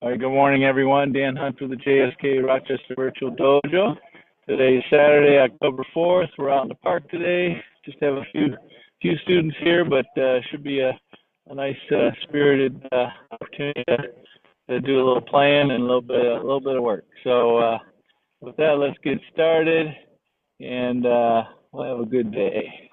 All right, good morning, everyone. Dan Hunt with the JSKA Rochester Virtual Dojo. Today is Saturday, October 4th. We're out in the park today. Just have a few students here, but should be a nice, spirited opportunity to do a little playing and a little bit of work. So with that, let's get started, and we'll have a good day.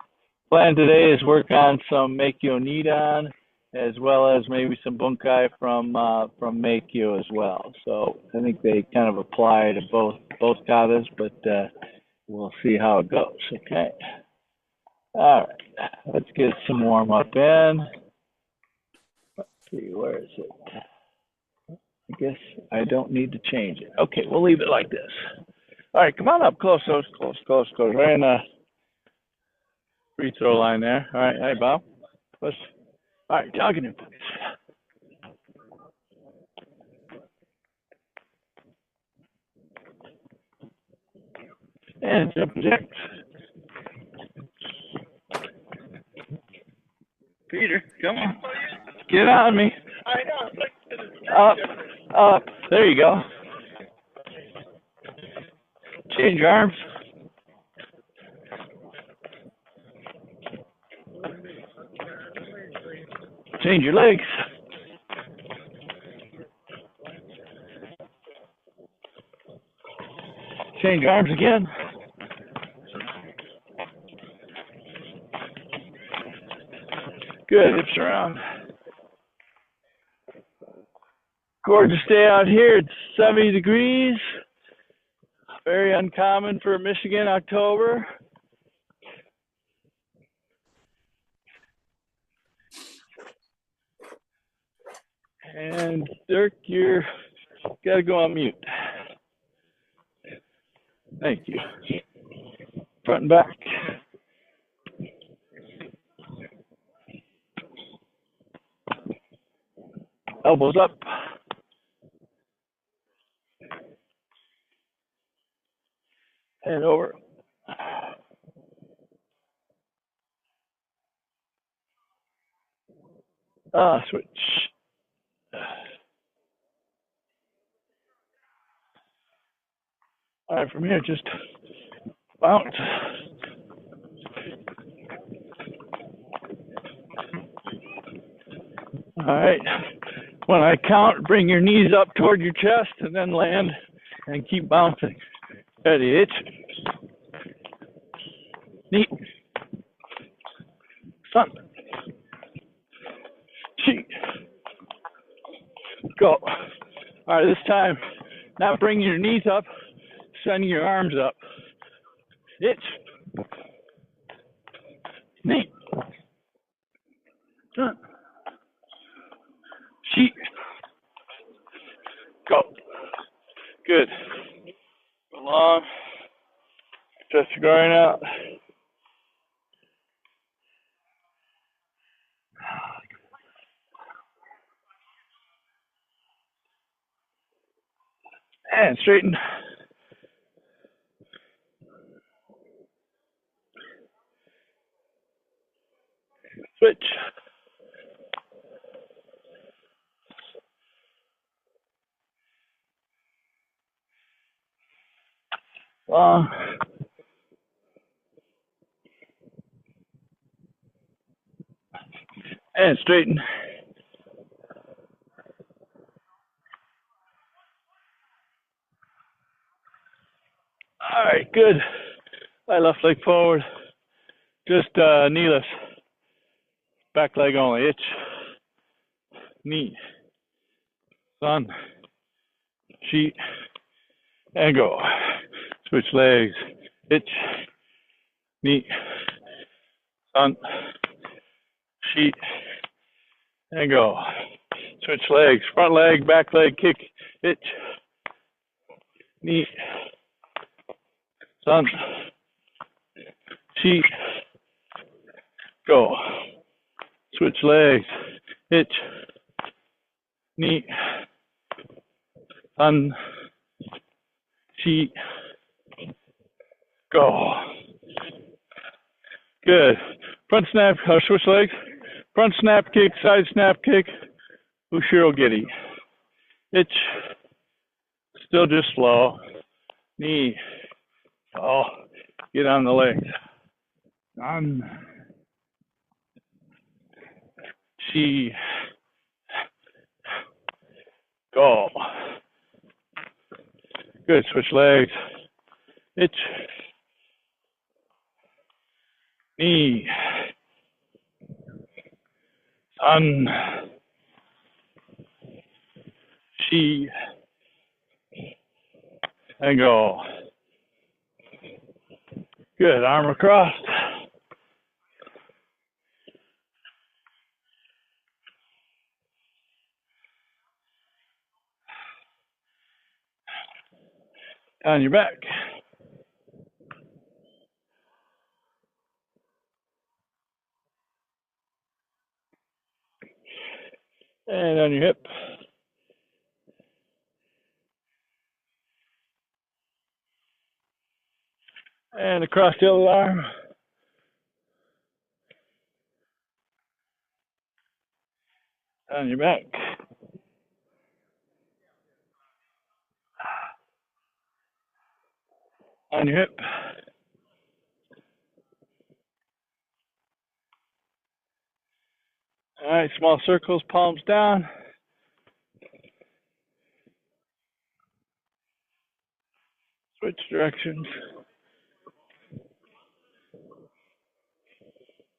Plan today is work on some Meikyo Nidan, as well as maybe some Bunkai from Meikyo as well. So I think they kind of apply to both katas, but we'll see how it goes. Okay. All right. Let's get some warm up in. Let's see, where is it? I guess I don't need to change it. Okay, we'll leave it like this. All right, come on up close. Right in the free throw line there. All right, hey Bob. All right, jogging in place. And jump jacks. Peter, come on. Get on me. Up. There you go. Change your arms. Change your legs. Change your arms again. Good, hips around. Gorgeous day out here. It's 70 degrees. Very uncommon for Michigan October. And Dirk, you're gotta go on mute. Thank you. Front and back. Elbows up. Head over. Switch. All right, from here, just bounce. All right. When I count, bring your knees up toward your chest and then land and keep bouncing. Ready, itch. Knee. Sun. Cheek. Go. All right, this time, not bringing your knees up, sending your arms up. Itch. Knee. Sun. Cheek. Go. Good. Go long. Chest going out. And straighten. Switch. Long. And straighten. All right, good. My left leg forward. Just kneeless. Back leg only. Itch. Knee. Sun. Sheet. And go. Switch legs. Itch. Knee. Sun. Sheet. And go. Switch legs. Front leg, back leg, kick. Itch. Knee. Sun. Sheet. Go. Switch legs. Itch. Knee. Sun. Sheet. Go. Good. Front snap, switch legs. Front snap kick, side snap kick. Ushiro giri. Itch. Still just slow. Knee. Oh, get on the legs. On. Chi. Go. Good. Switch legs. Itch. Knee. Sun. Chi. And go. Good. Arm across. On your back. And on your hip. And across the other arm. On your back. On your hip. All right, small circles, palms down. Switch directions.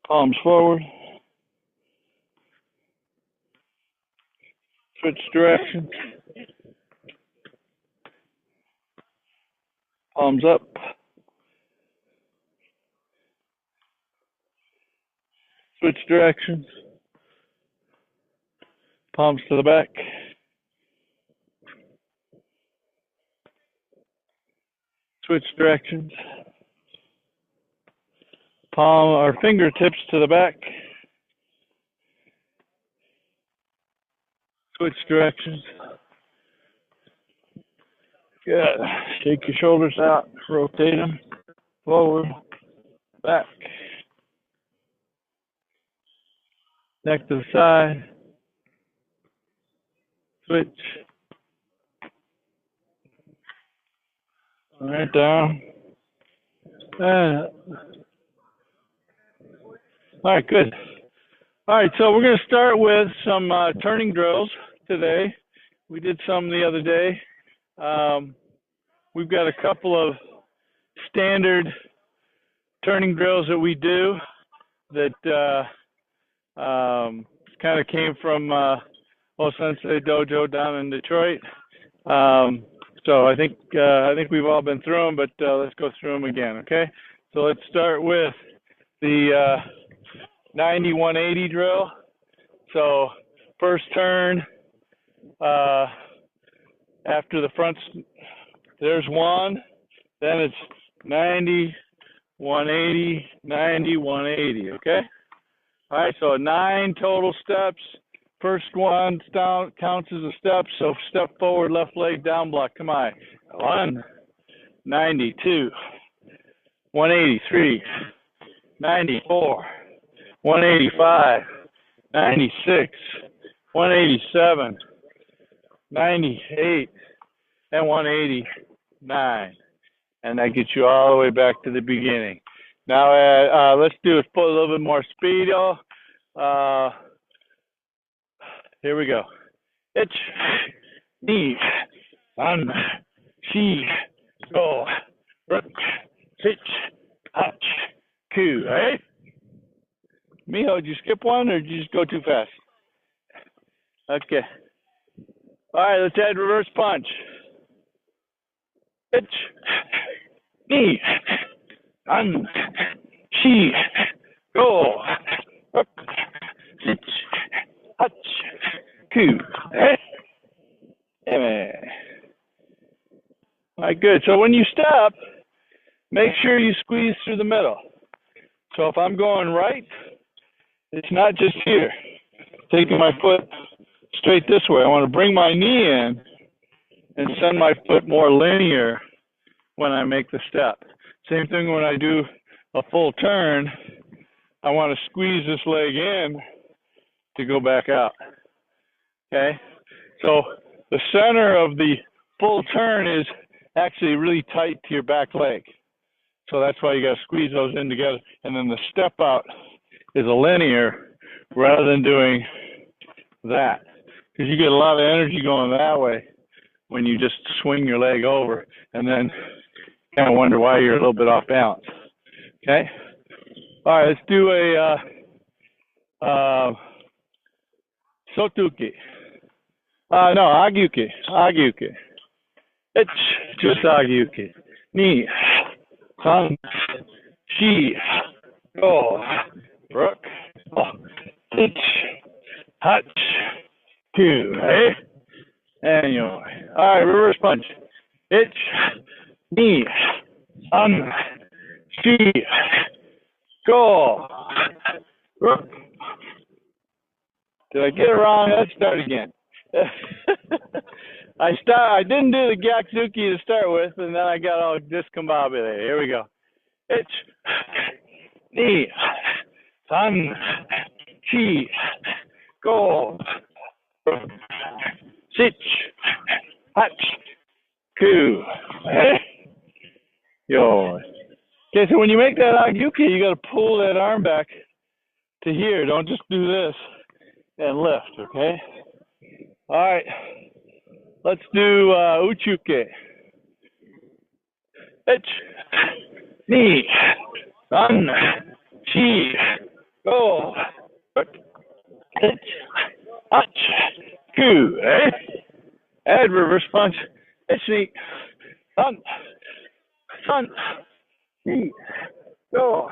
Palms forward. Switch directions. Palms up. Switch directions. Palms to the back. Switch directions. Palm or fingertips to the back. Switch directions. Good. Shake your shoulders out. Rotate them. Forward. Back. Neck to the side. Switch. All right, down. And up. All right, good. All right, so we're going to start with some turning drills today. We did some the other day. We've got a couple of standard turning drills that we do that kind of came from Sensei Dojo down in Detroit. So I think we've all been through them, but let's go through them again, okay? So let's start with the 90-180 drill. So first turn after the front, there's one. Then it's 90, 180, 90, 180, okay? All right, so 9 total steps. First one down counts as a step, so step forward, left leg down block. Come on. 1, 92, 183, 94, 185, 96, 187, 98, and 189. And that gets you all the way back to the beginning. Now, let's do it for a little bit more speed, y'all. Here we go. Itch, knee, on, chi, go, rook, hitch, hutch, coo. All right? Miho, did you skip one or did you just go too fast? Okay. All right, let's add reverse punch. Itch, knee, on, chi, go, rook, hitch, hutch, coo. All right, good. So when you step, make sure you squeeze through the middle. So if I'm going right, it's not just here, taking my foot straight this way. I want to bring my knee in and send my foot more linear when I make the step. Same thing when I do a full turn. I want to squeeze this leg in to go back out. Okay? So the center of the full turn is actually really tight to your back leg. So that's why you got to squeeze those in together. And then the step out is a linear rather than doing that. Because you get a lot of energy going that way when you just swing your leg over and then kind of wonder why you're a little bit off balance. Okay? All right, let's do a sotuki. No, agyuki. Agyuki. It's just agyuki. Ni. San. Shi. Go. Rook. Ich. Hutch. Two. Hey? And you know. All right, reverse punch. Ich. Ni. San. Shi. Go. Rook. Did I get it wrong? Let's start again. I didn't do the Gyakzuki to start with, and then I got all discombobulated. Here we go. Ich, ni, san, chi, go, sich, hach, ku, yo. Okay, so when you make that agyuki, you got to pull that arm back to here. Don't just do this and lift, okay? All right, let's do uchuke. Ich, ni, san, chi, go, ich, hach, ku, add reverse punch. Ich, ni, san, chi, go,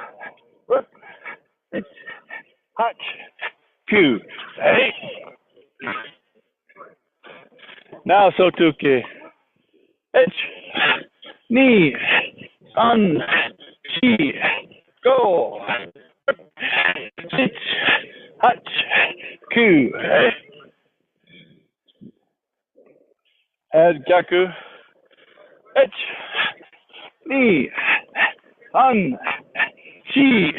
ich, hach, ku, Now sotuke. Ich, ni, san, chi, go, ich, hach, ku. Add gyaku. Ich, ni, san, chi,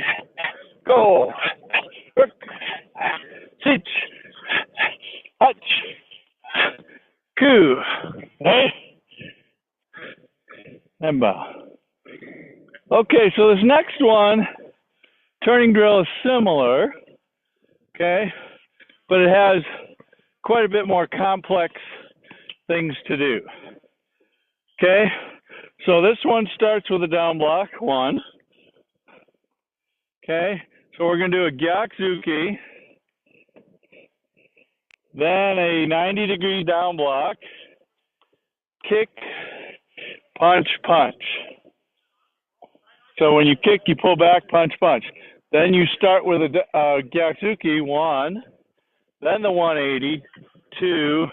go, ich, hach, ku. And bow. Okay, so this next one, turning drill, is similar, okay, but it has quite a bit more complex things to do. Okay, so this one starts with a down block, one. Okay, so we're going to do a Gyakzuki, then a 90-degree down block, kick, punch, punch. So when you kick, you pull back, punch, punch. Then you start with a Gyakzuki, one, then the 180, two,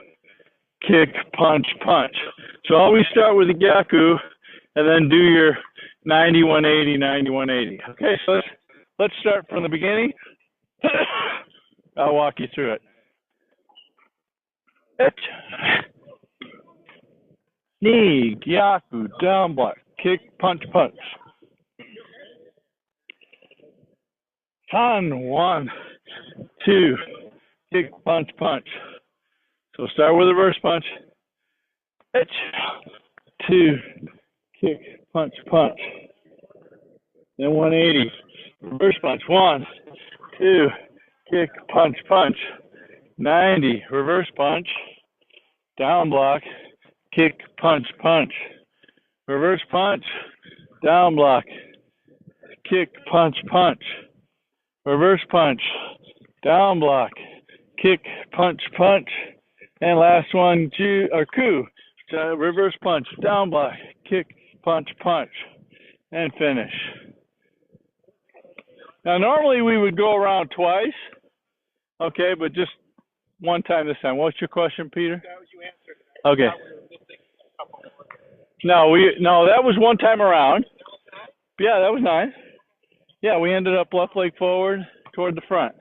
kick, punch, punch. So always start with the Gyaku and then do your 90, 180, 90, 180. Okay, so let's start from the beginning. I'll walk you through it. Ni, Gyaku, down block, kick, punch, punch. San, one, two, kick, punch, punch. So start with a reverse punch. Two, kick, punch, punch. Then 180, reverse punch. One, two, kick, punch, punch. 90, reverse punch. Down block, kick, punch, punch. Reverse punch, down block, kick, punch, punch. Reverse punch, down block, kick, punch, punch. And last one, ku. Reverse punch, down block, kick, punch, punch. And finish. Now, normally we would go around twice, okay, but just one time this time. What's your question, Peter? Okay. No, that was one time around. Yeah, that was nice. Yeah, we ended up left leg forward toward the front.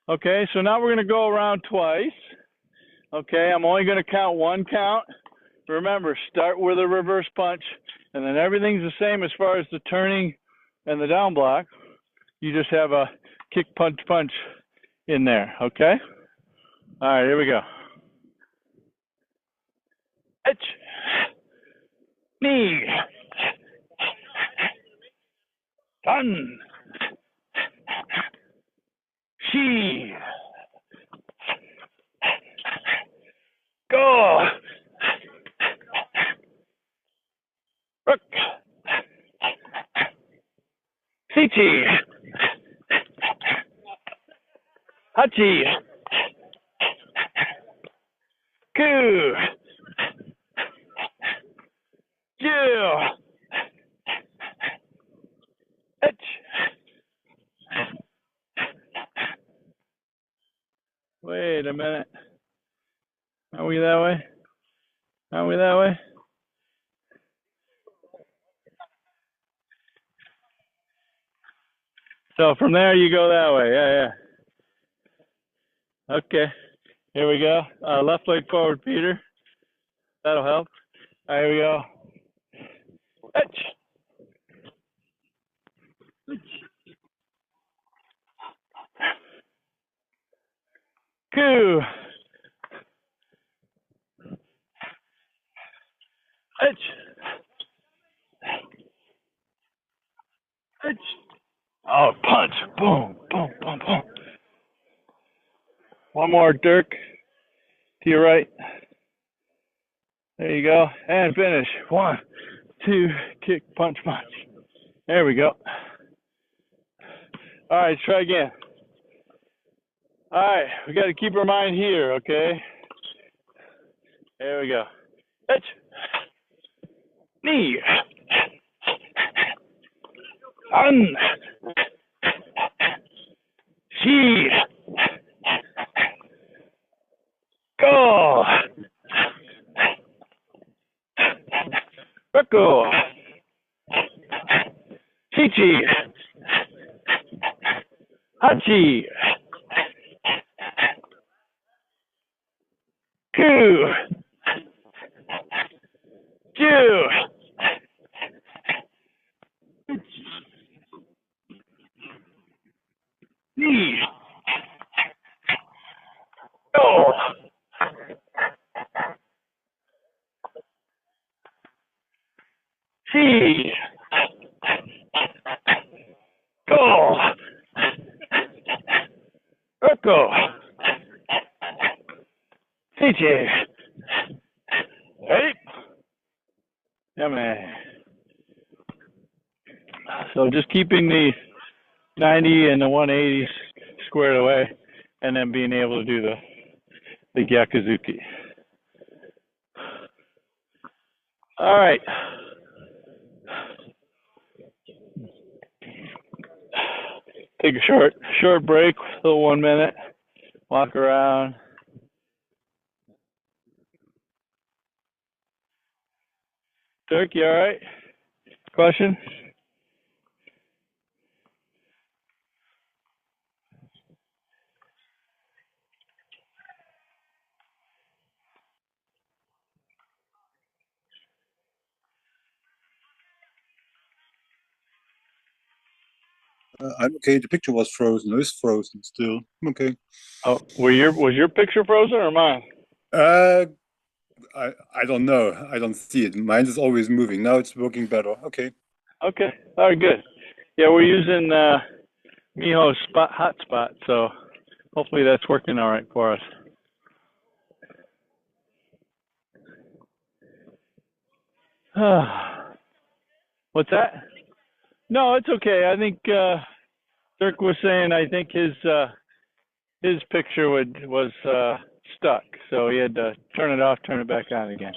Okay, so now we're going to go around twice. Okay, I'm only going to count one count. Remember, start with a reverse punch, and then everything's the same as far as the turning and the down block. You just have a kick, punch, punch in there, okay? All right, here we go. Ni. Dan. Shi. Go. Rook. Sichi. Hachi. Ku. Ju. Ich. Wait a minute. Are we that way? Are we that way? So from there you go that way. Yeah, yeah. Okay. Here we go. Left leg forward, Peter. That'll help. All right, here we go. Ku. Ich. Ich. Oh, punch. Boom, boom, boom, boom. One more, Dirk. To your right. There you go. And finish. 1, 2, kick, punch, punch. There we go. All right, try again. All right, we got to keep our mind here, okay? There we go. Ich. Ni. An. Shi. Go. Roko. Chichi. Hachi. Ku. Ju. Ni. Go. Chi. Go. Roko. Chichi. Hey. Yeah, man. So just keeping the 90 and the 180s squared away, and then being able to do the Gyakuzuki. All right. Take a short break, a little 1 minute. Walk around. Dirk, you all right? Question? I'm okay. The picture was frozen. It's frozen still. I'm okay. Oh, was your picture frozen or mine? Uh, I don't know. I don't see it. Mine is always moving. Now it's working better. Okay. Okay. All right, good. Yeah, we're using Miho's hotspot, so hopefully that's working all right for us. What's that? No, it's okay. I think Dirk was saying I think his picture was stuck, so he had to turn it off, turn it back on again.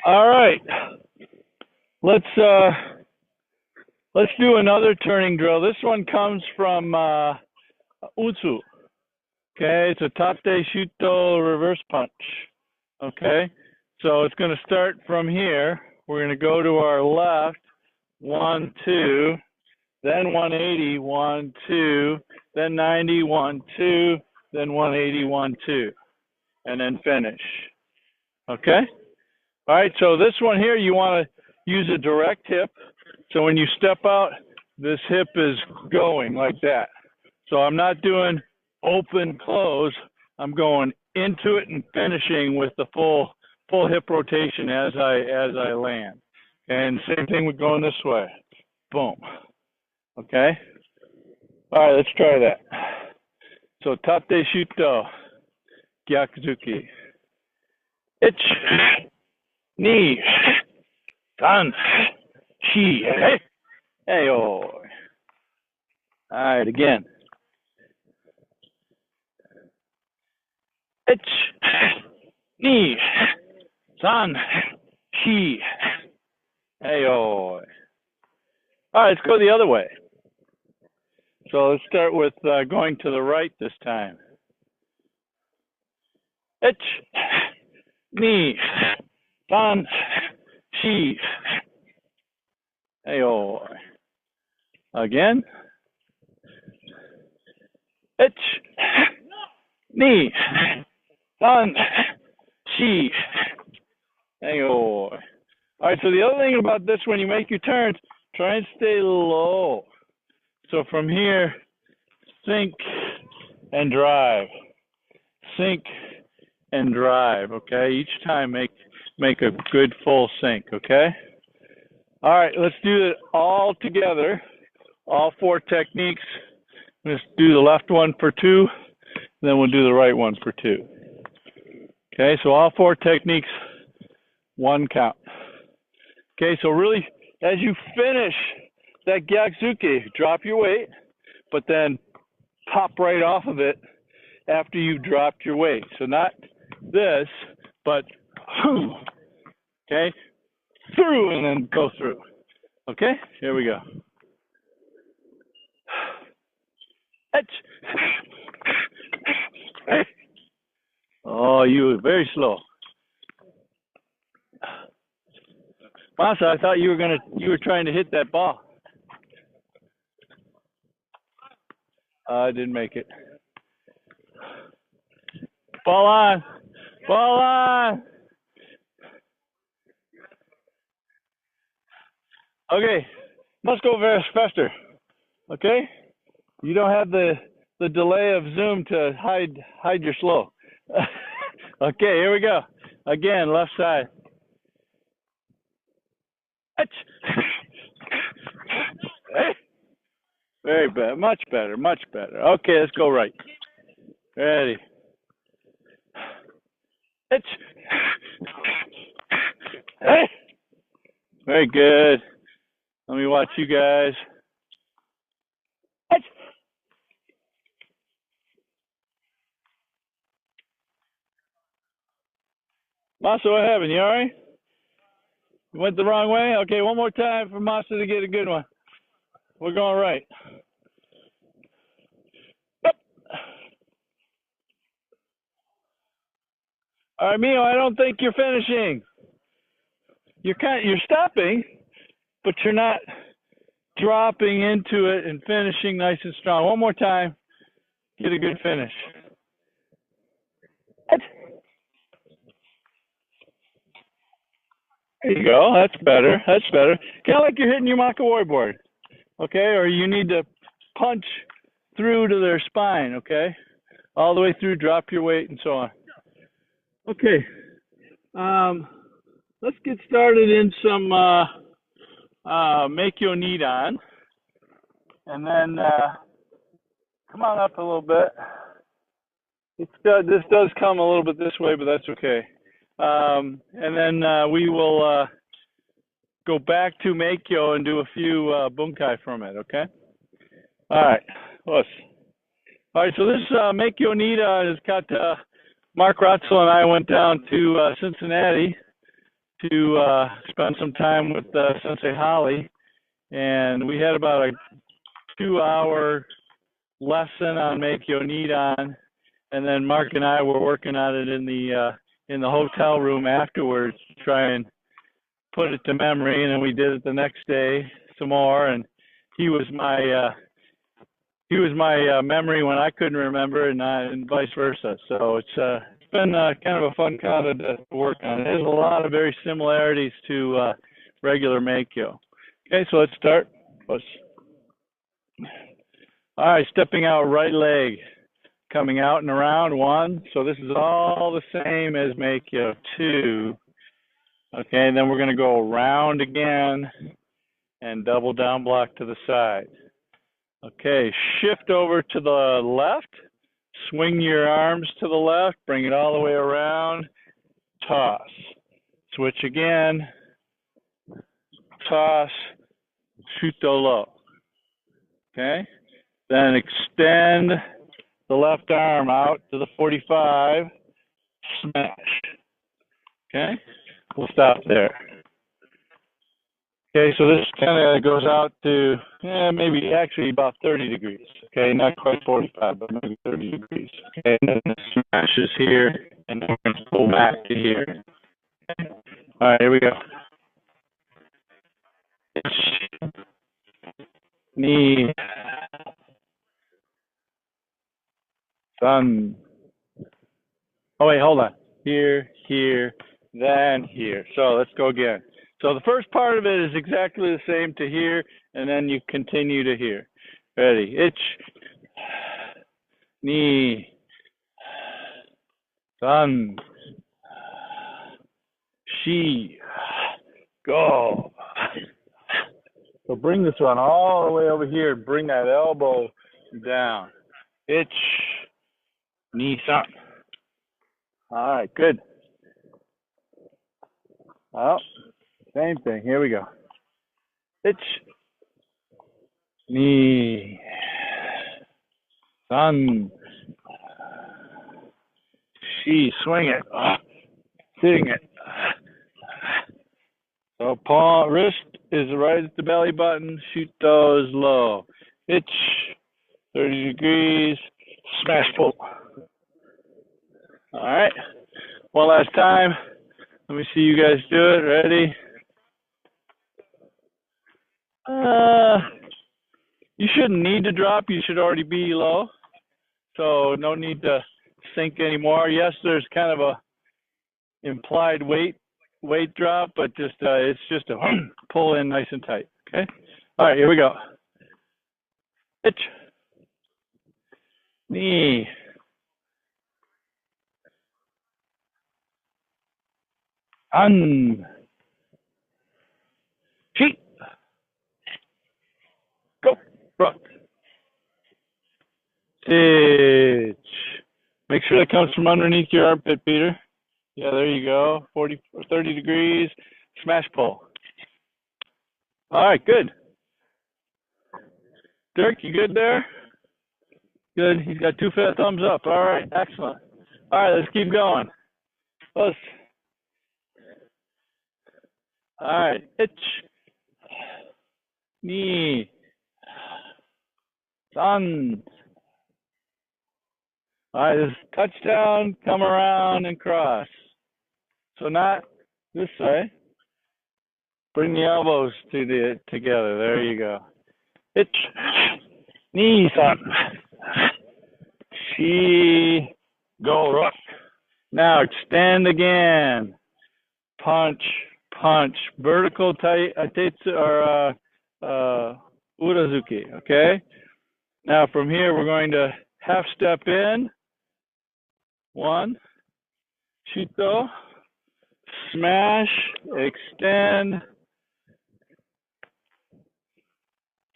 All right, let's do another turning drill. This one comes from Utsu. Okay, it's a tate shuto reverse punch. Okay, so it's going to start from here. We're going to go to our left, 1, 2, then 180, 1, 2, then 90, 1, 2, then 180, 1, 2, and then finish. Okay? All right, so this one here, you want to use a direct hip. So when you step out, this hip is going like that. So I'm not doing open, close. I'm going into it and finishing with the full full hip rotation as I land. And same thing with going this way. Boom. Okay. All right, let's try that. So tate shuto, gyakuzuki. 1, 2, 3, 4. Hey, oh. All right, again. 1, 2, 3, 4. Hey, oh. All right, let's go the other way. So let's start with going to the right this time. 1, 2, 3, 4. Hey, oh. Again. 1, 2, 3, 4. Hey, oh. All right, so the other thing about this, when you make your turns, try and stay low. So from here, sink and drive. Sink and drive, okay? Each time make a good full sink, okay? All right, let's do it all together. All 4 techniques. Let's do the left one for 2, then we'll do the right one for 2. Okay, so all 4 techniques, 1 count. Okay, so really, as you finish that gyakuzuki, drop your weight, but then pop right off of it after you've dropped your weight. So not this, but okay, through and then go through. Okay, here we go. Oh, you were very slow. Masa, I thought you were trying to hit that ball. I didn't make it. Ball on. Ball on. Okay, must go very faster. Okay, you don't have the delay of Zoom to hide your slow. Okay, here we go. Again, left side. Very bad. Much better. Much better. Okay, let's go right. Ready. Very good. Let me watch you guys. Masa, what happened? You all right? You went the wrong way? Okay, one more time for Masa to get a good one. We're going right. All right, Mio, I don't think you're finishing. You're stopping, but you're not dropping into it and finishing nice and strong. One more time. Get a good finish. There you go. That's better. That's better. Kind of like you're hitting your McAvoy board, okay? Or you need to punch through to their spine, okay? All the way through, drop your weight, and so on. Okay. Let's get started in some Meikyo Nidan. And then come on up a little bit. This does come a little bit this way, but that's okay. And then we will go back to Meikyo and do a few Bunkai from it, okay? All right. All right, so this Meikyo Nidan has got Mark Rotzel and I went down to Cincinnati to spend some time with Sensei Holly, and we had about a 2-hour lesson on Meikyo Nidan, and then Mark and I were working on it in the hotel room afterwards to try and put it to memory, and then we did it the next day some more, and he was my memory when I couldn't remember, and vice versa. So it's been kind of a fun kata to work on. There's a lot of very similarities to regular Meikyo. Okay, so let's start. All right, stepping out right leg. coming out and around, 1. So this is all the same as Meikyo, 2. Okay, and then we're going to go around again and double down block to the side. Okay, shift over to the left, swing your arms to the left, bring it all the way around, toss. Switch again, toss, shuto low. Okay, then extend the left arm out to the 45, smash. Okay, we'll stop there. Okay, so this kind of goes out to maybe actually about 30 degrees. Okay, not quite 45, but maybe 30 degrees. Okay, and then the smash is here, and then we're going to pull back to here. Okay. All right, here we go. Knee, sun. Oh wait, hold on. Here, here, then here. So let's go again. So the first part of it is exactly the same to here, and then you continue to here. Ready? Itch, knee, sun, she, go. So bring this one all the way over here. Bring that elbow down. Itch, knee, sun. All right, good. Oh, same thing. Here we go. Itch, knee, sun, she, swing it, sitting it. So palm, wrist is right at the belly button, shoot those low. Itch, 30 degrees, smash pull. All right, one last time. Let me see you guys do it. Ready? You shouldn't need to drop. You should already be low. So no need to sink anymore. Yes, there's kind of a implied weight drop, but just it's just a pull in nice and tight. Okay. All right, here we go. Itch, knee, un, sheet, go, rock, stitch. Make sure that comes from underneath your armpit, Peter. Yeah, there you go. 40 or 30 degrees, smash pull. All right, good. Dirk, you good there? Good. He's got 2 thumbs up. All right, excellent. All right, let's keep going. All right, itch, knee, sun. All right, this touchdown, come around and cross. So not this way. Bring the elbows together. There you go. Itch, knee, sun. She, go, rock. Now extend again. Punch, punch. Vertical tight, or urazuki, okay? Now from here, we're going to half step in. 1, shuto, smash, extend,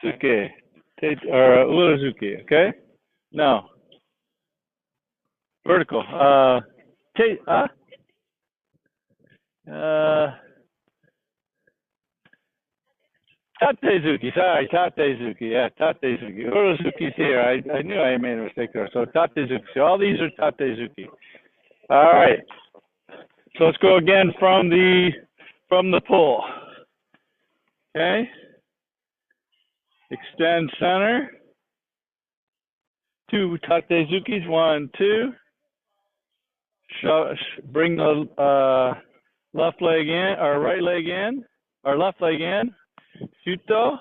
tsuke, or urazuki, okay? Now, vertical, Tatezuki, sorry, Tatezuki, yeah, Tatezuki. Urazuki's here. I knew I made a mistake there. So Tatezuki. So all these are Tatezuki. All right. So let's go again from the pull. Okay. Extend center. 2 Tatezukis. 1, 2. Bring the left leg in, or right leg in, or left leg in. Shuto,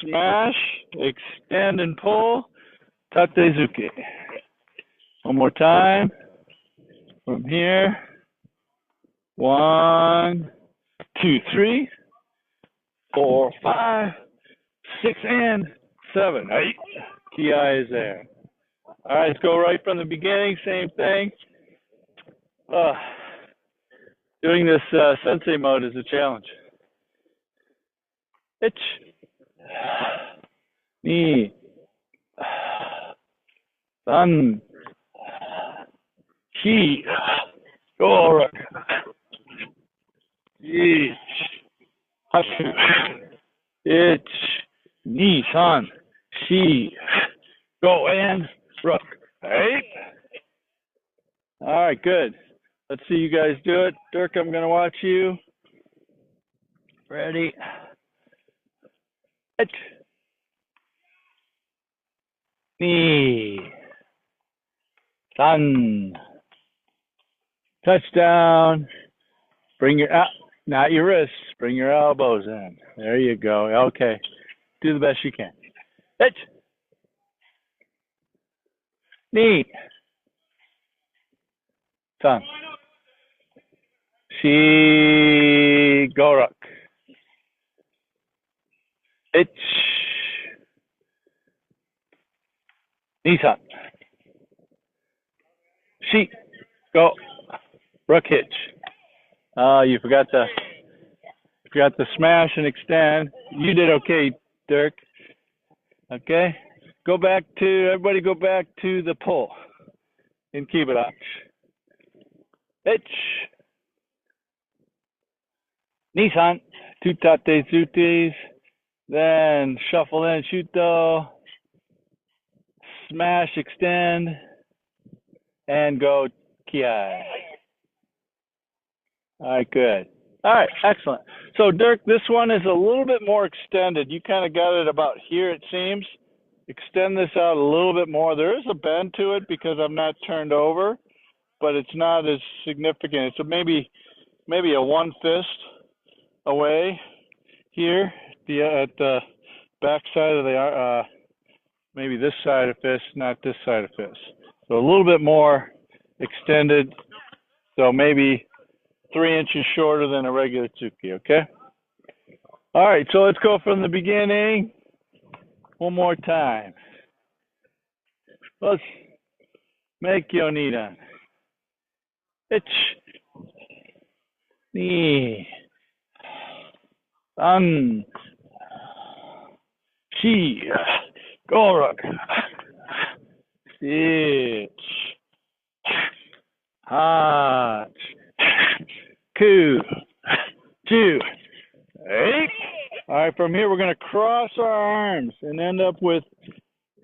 smash, extend and pull, Tatezuki. One more time. From here. 1, 2, 3, 4, 5, 6, and 7. Right. Ki is there. All right, let's go right from the beginning. Same thing. Doing this sensei mode is a challenge. Ich, ni, san, shi, go, ich, haku, ich, ni, san, shi, go, and rook. Right? All right, good. Let's see you guys do it. Dirk, I'm going to watch you. Ready? Ich, ni, san. Touchdown. Bring your, not your wrists, bring your elbows in. There you go. Okay. Do the best you can. Ich, ni, san. Shi, gorok. Ich, Nissan. Shi, go. Rook hitch. You forgot the smash and extend. You did okay, Dirk. Okay. Everybody go back to the pull in Kibarachi. Ich, Nissan, two tate zutis, then shuffle in, shuto, smash, extend, and go kiai. All right, good. All right, excellent. So, Dirk, this one is a little bit more extended. You kind of got it about here, it seems. Extend this out a little bit more. There is a bend to it because I'm not turned over, but it's not as significant. It's maybe a one fist away here at the back side of the maybe this side of fist, not this side of fist. So a little bit more extended. So maybe 3 inches shorter than a regular tsuki. Okay. All right. So let's go from the beginning. One more time. Let's Meikyo Nidan. Ich, ni, san, shi, gorok, ich, hach, ku, ju, eight. All right, from here we're going to cross our arms and end up with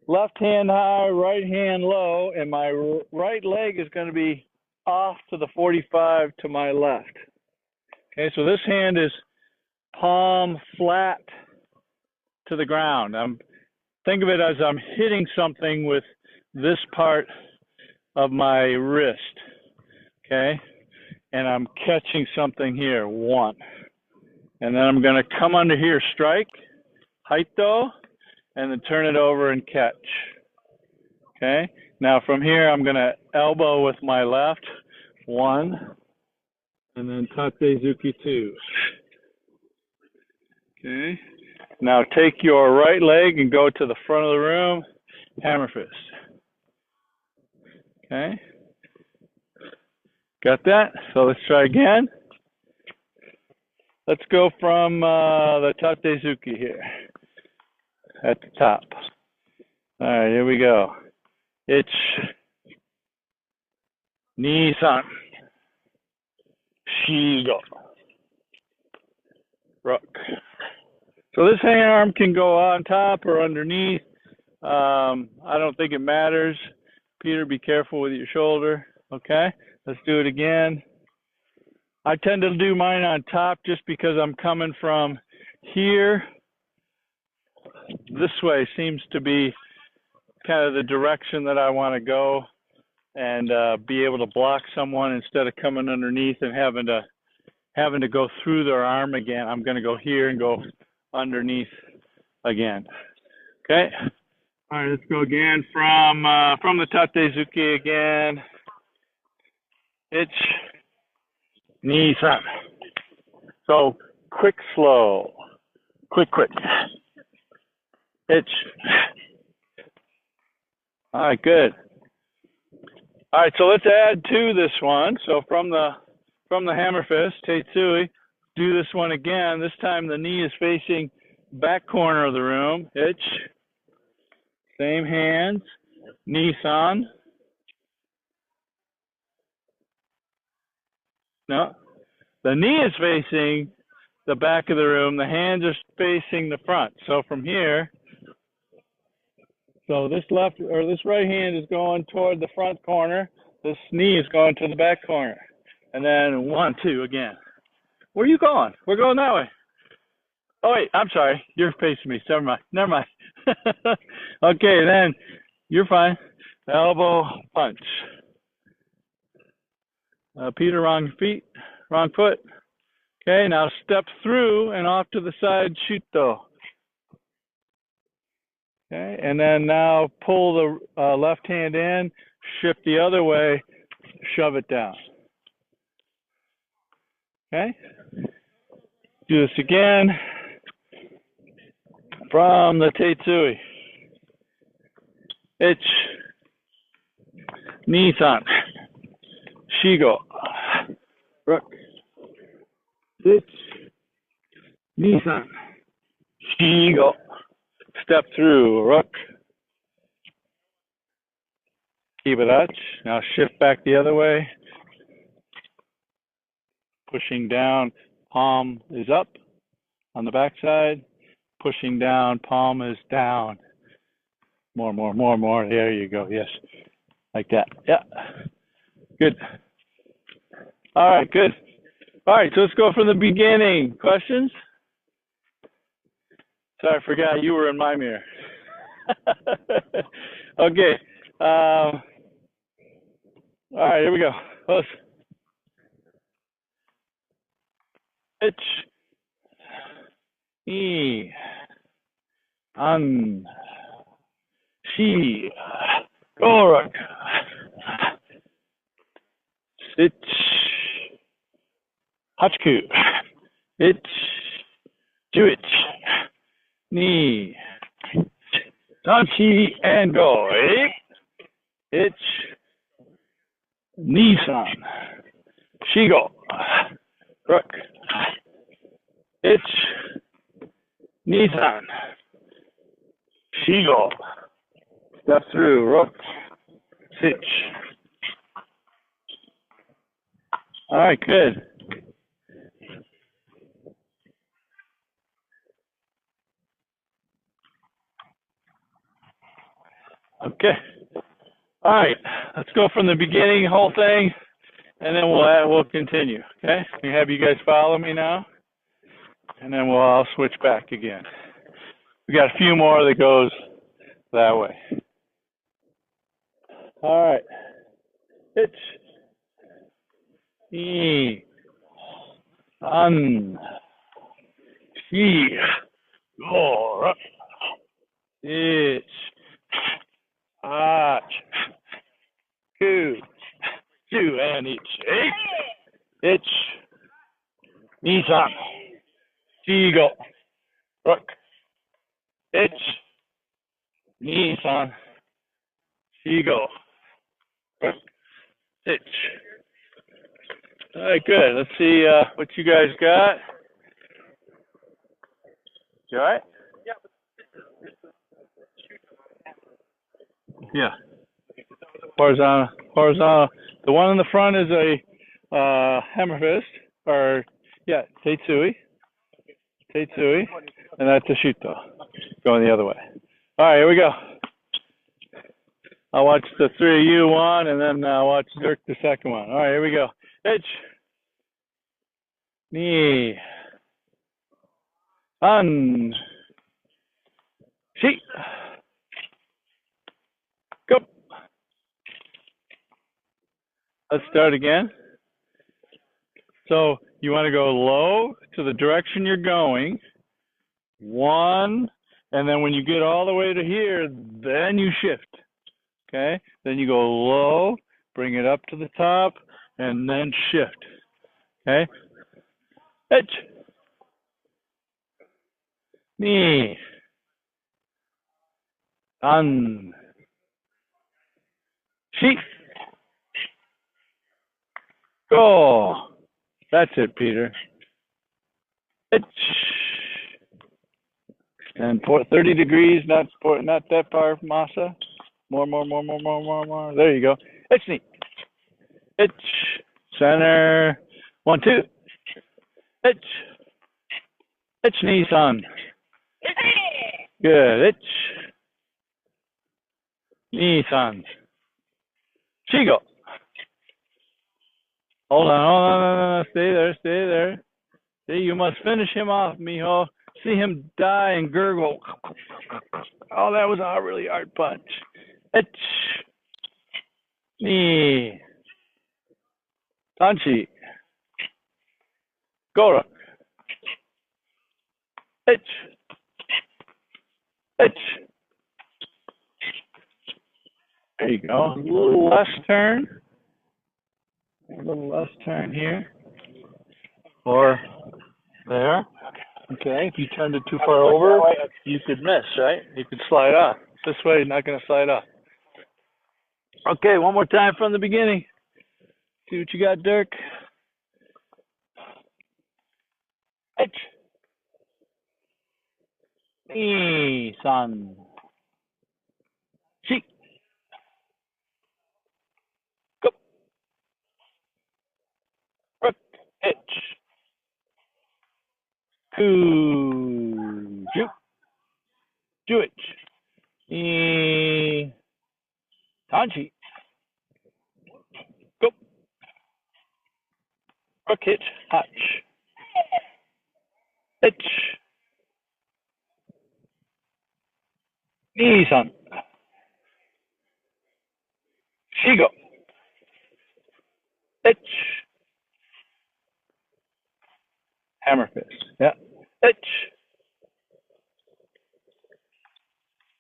left hand high, right hand low, and my right leg is going to be off to the 45 to my left. Okay, so this hand is palm flat to the ground. Think of it as I'm hitting something with this part of my wrist. Okay, and I'm catching something here, one. And then I'm going to come under here, strike, haito, and then turn it over and catch. Okay, now from here I'm going to elbow with my left, one, and then tate zuki, two. Okay, now take your right leg and go to the front of the room, hammer fist. Okay, got that? So let's try again. Let's go from the tate zuki here at the top. All right, here we go. It's Nissan. Shigo. Rook. So this hand arm can go on top or underneath. I don't think it matters. Peter, be careful with your shoulder. Okay, let's do it again. I tend to do mine on top just because I'm coming from here. This way seems to be kind of the direction that I want to go and be able to block someone instead of coming underneath and having to go through their arm again. I'm going to go here and go underneath again. Okay. All right, let's go again from the tate zuki again. It's Nissan. So quick, slow, quick. It's all right, good. All right, so let's add to this one. So from the hammer fist, Tetsui, do this one again. This time the knee is facing back corner of the room. Hitch. Same hands. Nissan. No. The knee is facing the back of the room. The hands are facing the front. So from here, so this left or this right hand is going toward the front corner. This knee is going to the back corner. And then 1, 2 again. Where are you going? We're going that way. Oh, wait, I'm sorry. You're facing me. Never mind. Okay, then you're fine. Elbow punch. Peter, wrong foot. Okay, now step through and off to the side, shuto. Okay, and then now pull the left hand in, shift the other way, shove it down. Okay, do this again from the Tetsui. Ichi, Nissan, Shigo, Rook, Ichi, Nissan, Shigo. Step through, Rook. Kibarachi. Now shift back the other way. Pushing down, palm is up on the back side. Pushing down, palm is down. More. There you go. Yes. Like that. Yeah. Good. All right, good. All right, so let's go from the beginning. Questions? Sorry, I forgot you were in my mirror. Okay. All right, here we go. Close. Ichi, ni, an, shi, gorak, ich, hachiku, ich, juich, ni, sanchi, and go. Ich, Nissan, Shigo, Rook, Ich, Nissan, Shigo, step through, Rook, Sitch. All right, good. Okay. All right, let's go from the beginning, whole thing, and then we'll continue. Okay, we have you guys follow me now, and then I'll switch back again. We got a few more that goes that way. All right. It's E an she go it's ach two and it's Nissan Shigo Rook it's Nissan Shigo Rook it's. All right, good. Let's see what you guys got. You all right? Yeah. Horizontal. The one in the front is a hammer fist, or yeah, Tetsui, and that's a shuto. Going the other way. All right, here we go. I'll watch the three of you one, and then I'll watch Dirk the second one. All right, here we go. Itch, ni, an, shi, go. Let's start again. So you want to go low to the direction you're going. 1, and then when you get all the way to here, then you shift. Okay? Then you go low, bring it up to the top, and then shift. Okay? Itch. Ni. An. Shi. Go. That's it, Peter. And 30 degrees, not that far, Masa. More. There you go. It's neat. It's center. 1, 2. It's Nissan. Good. It's Nissan. Shigo. Hold on. Stay there. See, you must finish him off, mijo. See him die and gurgle. Oh, that was a really hard punch. It's Ni. Tanchi. Gora. It's There you go. A little less turn. Here. Or there. Okay, if you turned it too far over, you could miss, right? You could slide off. This way, you're not going to slide off. Okay, one more time from the beginning. See what you got, Dirk. Son. She. Go. Hitch. Two. Jewish. Tanchi. Go. Rook hitch. Hatch. Hitch. Nidan. Shigo. Hitch. Hammer fist. Yeah. Hitch.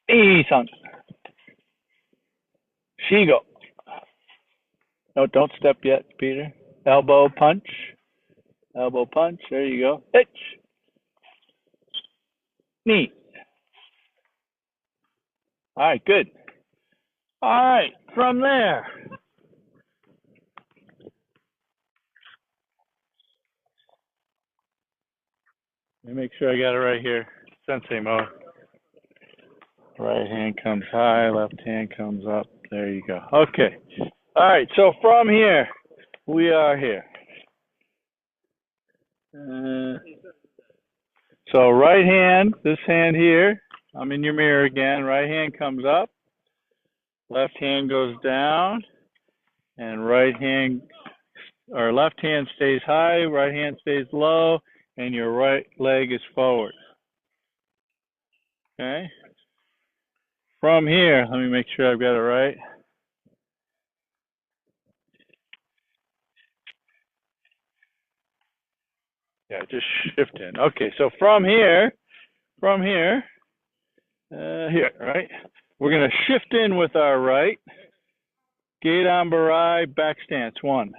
Nidan. Shigo. No, don't step yet, Peter. Elbow punch. There you go. Hitch. Knee. All right, good. All right, from there. Let me make sure I got it right here. Sensei mode. Right hand comes high, left hand comes up. There you go. Okay. All right, so from here, we are here. So right hand, this hand here, I'm in your mirror again. Right hand comes up, left hand goes down, and left hand stays high, right hand stays low, and your right leg is forward. Okay? From here, let me make sure I've got it right. Yeah, just shift in. Okay, so from here, here, right? We're going to shift in with our right. Gate-on barai, back stance, 1.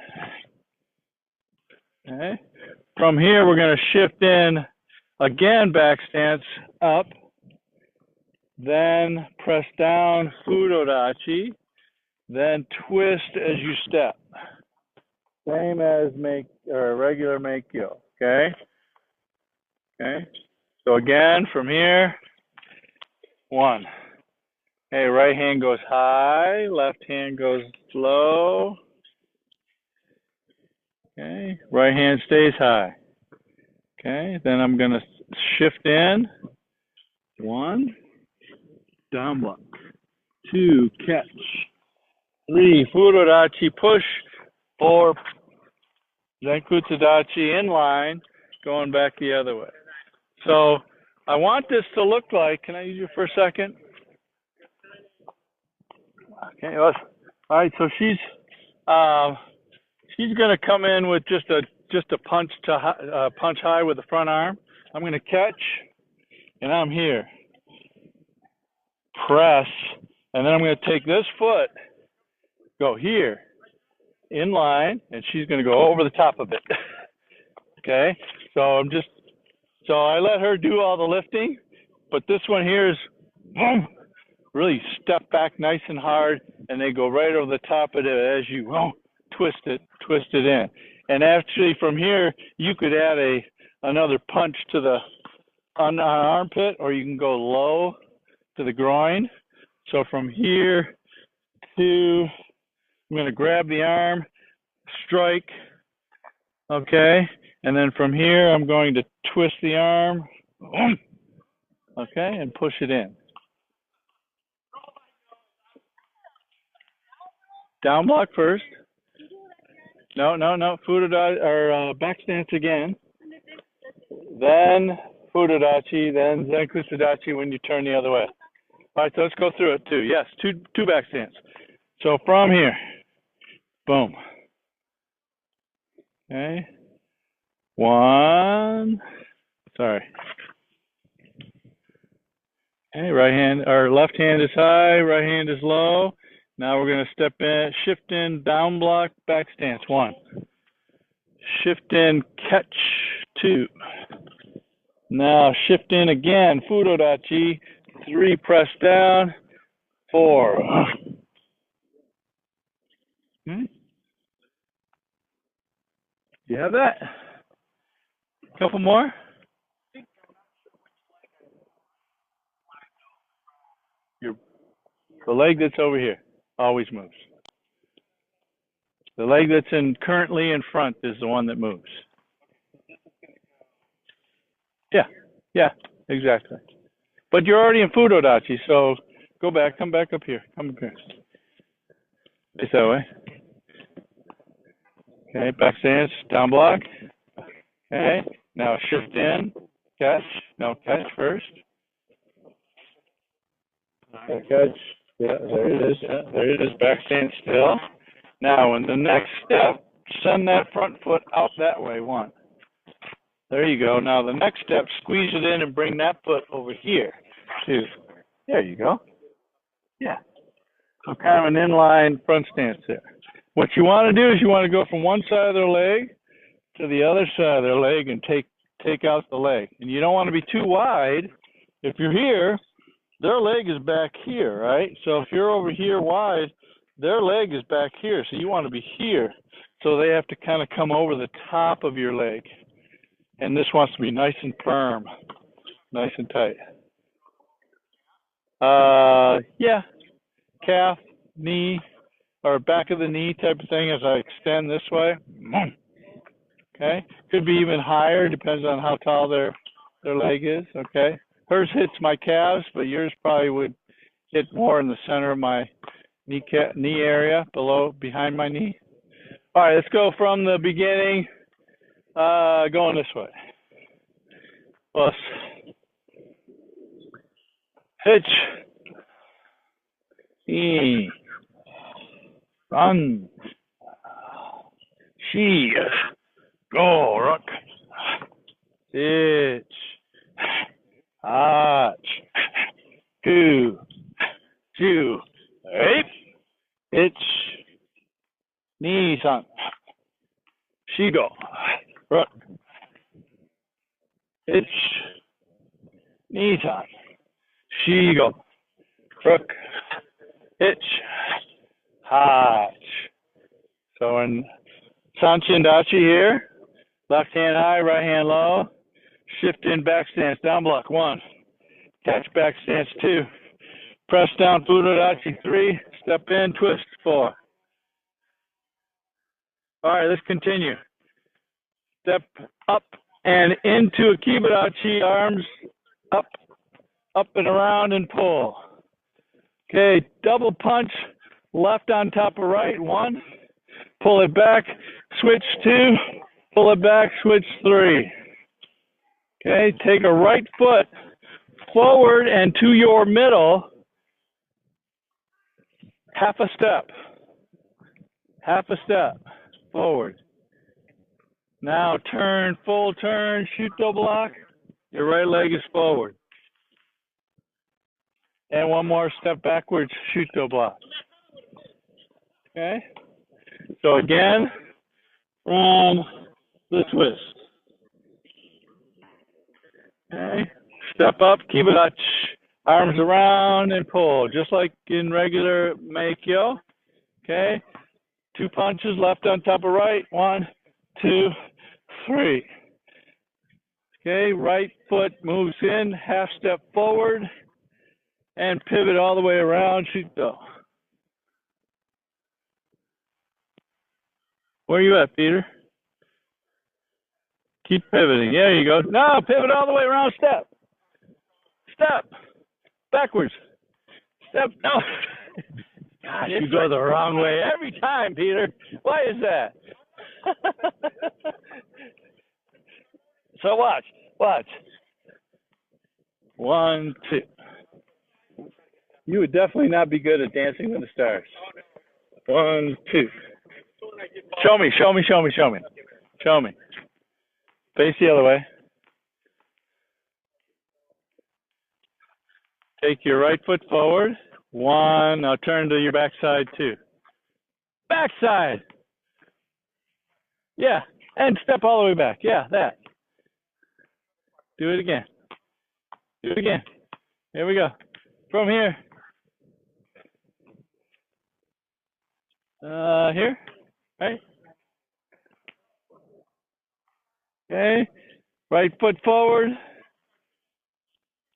Okay. From here, we're going to shift in, again, back stance, up. Then press down, fudodachi. Then twist as you step. Same as regular Meikyo, okay? Okay. So again, from here, 1. Okay, right hand goes high, left hand goes low. Okay, right hand stays high. Okay, then I'm going to shift in. 1, down block. 2, catch. 3, fudodachi, push. 4, zenkutsudachi, in line, going back the other way. So I want this to look like, can I use you for a second? Okay, all right, so she's going to come in with just a punch high with the front arm. I'm going to catch, and I'm here. Press, and then I'm going to take this foot, go here, in line, and she's going to go over the top of it. Okay, so I let her do all the lifting, but this one here is boom, really step back nice and hard, and they go right over the top of it as you twist it in. And actually from here, you could add another punch to the armpit, or you can go low to the groin. So from here to, I'm going to grab the arm, strike, okay? And then from here, I'm going to twist the arm, okay, and push it in. Down block first. No. Fudodachi, or back stance again. Then Fudodachi, then Zenkusudachi when you turn the other way. All right, so let's go through it too. Yes, two back stance. So from here, boom. Okay. One. Sorry. Okay, right hand or left hand is high, right hand is low. Now we're going to step in, shift in, down block, back stance. 1. Shift in, catch. 2. Now shift in again, Fudodachi. 3, press down. 4. Okay. Do you have that? A couple more? The leg that's over here always moves. The leg that's currently in front is the one that moves. Yeah, exactly. But you're already in Fudodachi, so go back, come back up here. Come up here. Face that way. Okay, back stance, down block. Okay, now shift in, catch. No, catch first. Okay, catch. Yeah, there it is. Yeah, there it is. Back stance still. Now, in the next step, send that front foot out that way. 1. There you go. Now, the next step, squeeze it in and bring that foot over here. 2. There you go. Yeah. So kind of an inline front stance there. What you want to do is you want to go from one side of their leg to the other side of their leg and take out the leg. And you don't want to be too wide. If you're here, their leg is back here, right? So if you're over here wide, their leg is back here. So you want to be here. So they have to kind of come over the top of your leg. And this wants to be nice and firm, nice and tight. Yeah, calf, knee, or back of the knee type of thing as I extend this way. Okay, could be even higher, depends on how tall their leg is. Okay, hers hits my calves, but yours probably would hit more in the center of my knee area, behind my knee. All right, let's go from the beginning, going this way. Plus, hitch, run, she, go, rock, hitch, arch, 2, eight, hitch, knee, son, she, go, rock, hitch, knee, son, she, go, rock, hitch, arch. So in Sanchin Dachi here, left hand high, right hand low, shift in back stance, down block 1, catch back stance 2, press down Fudodachi 3, step in, twist 4. All right, let's continue. Step up and into a Kibudachi, arms up and around and pull. Okay, double punch, left on top of right, 1. Pull it back, switch 2, pull it back, switch 3. Okay, take a right foot forward and to your middle, half a step forward. Now turn, full turn, shuto block, your right leg is forward. And one more step backwards, shuto block. Okay, so again, from the twist. Okay, step up, Kibudachi, arms around and pull, just like in regular Meikyo. Okay, 2 punches, left on top of right. 1, 2, 3. Okay, right foot moves in, half step forward, and pivot all the way around, Shuto. Where are you at, Peter? Keep pivoting. There you go. No, pivot all the way around, step. Step. Backwards. Step. No. Gosh, you go the wrong way every time, Peter. Why is that? So watch. 1, 2. You would definitely not be good at Dancing with the Stars. 1, 2. Show me. Face the other way. Take your right foot forward. 1. Now turn to your backside, 2. Backside. Yeah. And step all the way back. Yeah, that. Do it again. Here we go. From here. Here. Right. Okay. Right foot forward.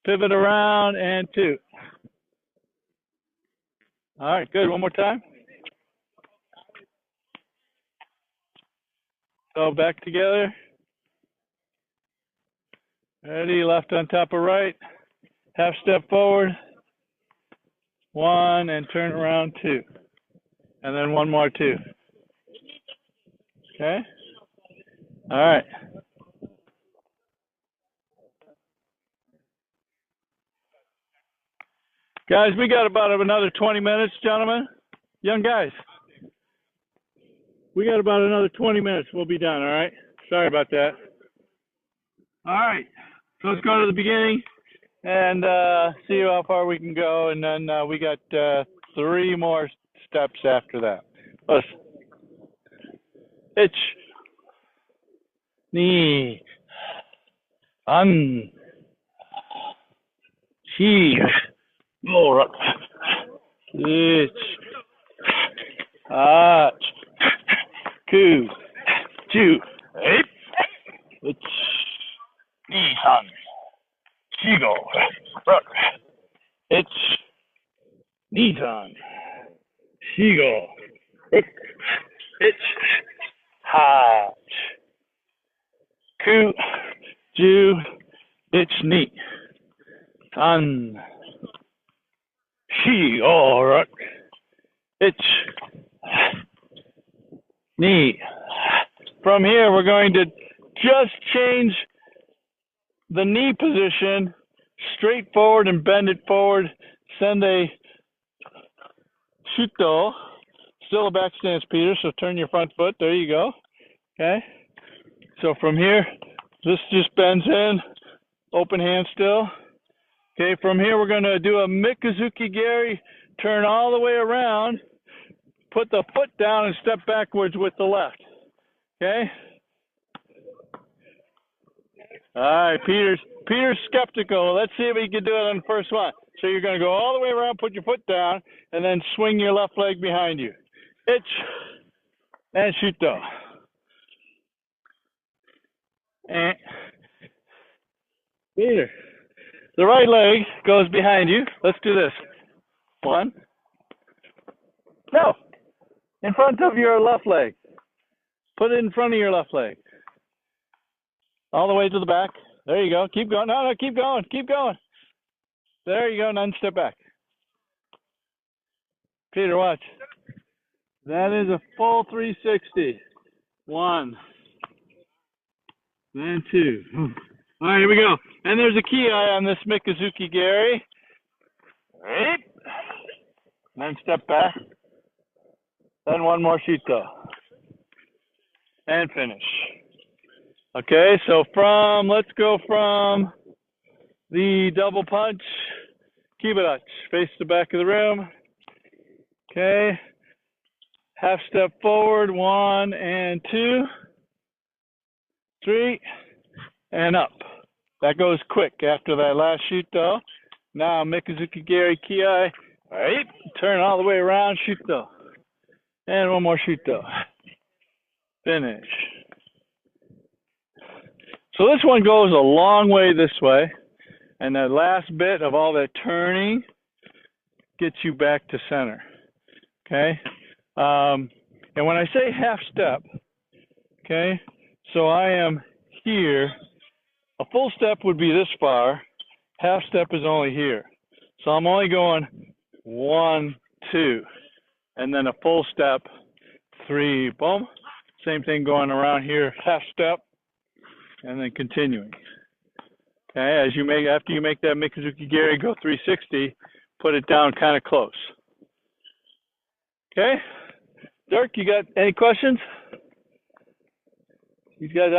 Pivot around and 2. All right, good. One more time. So back together. Ready, left on top of right. Half step forward. 1 and turn around 2. And then 1 more 2. Okay? All right. Guys, we got about another 20 minutes, gentlemen. Young guys. We got about another 20 minutes. We'll be done, all right? Sorry about that. All right. So let's go to the beginning and see how far we can go. And then we got 3 more steps after that. Listen. Ich. Ni. An. Shi. More. Ich. Ach. Ku. Ju. Ich. Nidan. Shigo. Ich. Nidan. Shigo. Ich. Ha. Ku. Ju. Ich. Ni. Tan. She, all right. It's knee. From here, we're going to just change the knee position straight forward and bend it forward. Send a shuto. Still a back stance, Peter, so turn your front foot. There you go. Okay. So from here, this just bends in. Open hand still. Okay, from here we're going to do a Mikazuki Geri, turn all the way around, put the foot down and step backwards with the left. Okay? All right, Peter's skeptical. Let's see if he can do it on the first one. So you're going to go all the way around, put your foot down, and then swing your left leg behind you. Ich and shuto. And Peter. The right leg goes behind you. Let's do this. 1. No. In front of your left leg. Put it in front of your left leg. All the way to the back. There you go. Keep going. No, keep going. Keep going. There you go. And then step back. Peter, watch. That is a full 360. 1. Then 2. All right, here we go. And there's a ki on this Mikazuki Geri. Right. Then step back. Then 1 more shuto. And finish. Okay, so let's go from the double punch. Kibarachi. Face the back of the room. Okay. Half step forward. 1 and 2. 3. And up. That goes quick after that last shuto. Now Mikazuki Geri Ki. All right. Turn all the way around, shuto. And one more shuto. Finish. So this one goes a long way this way. And that last bit of all that turning gets you back to center. Okay? And when I say half step, okay, so I am here. A full step would be this far. Half step is only here. So I'm only going 1, 2. And then a full step, 3, boom. Same thing going around here, half step, and then continuing. Okay, after you make that Mikazuki Geri, go 360, put it down kind of close. Okay, Dirk, you got any questions? He's got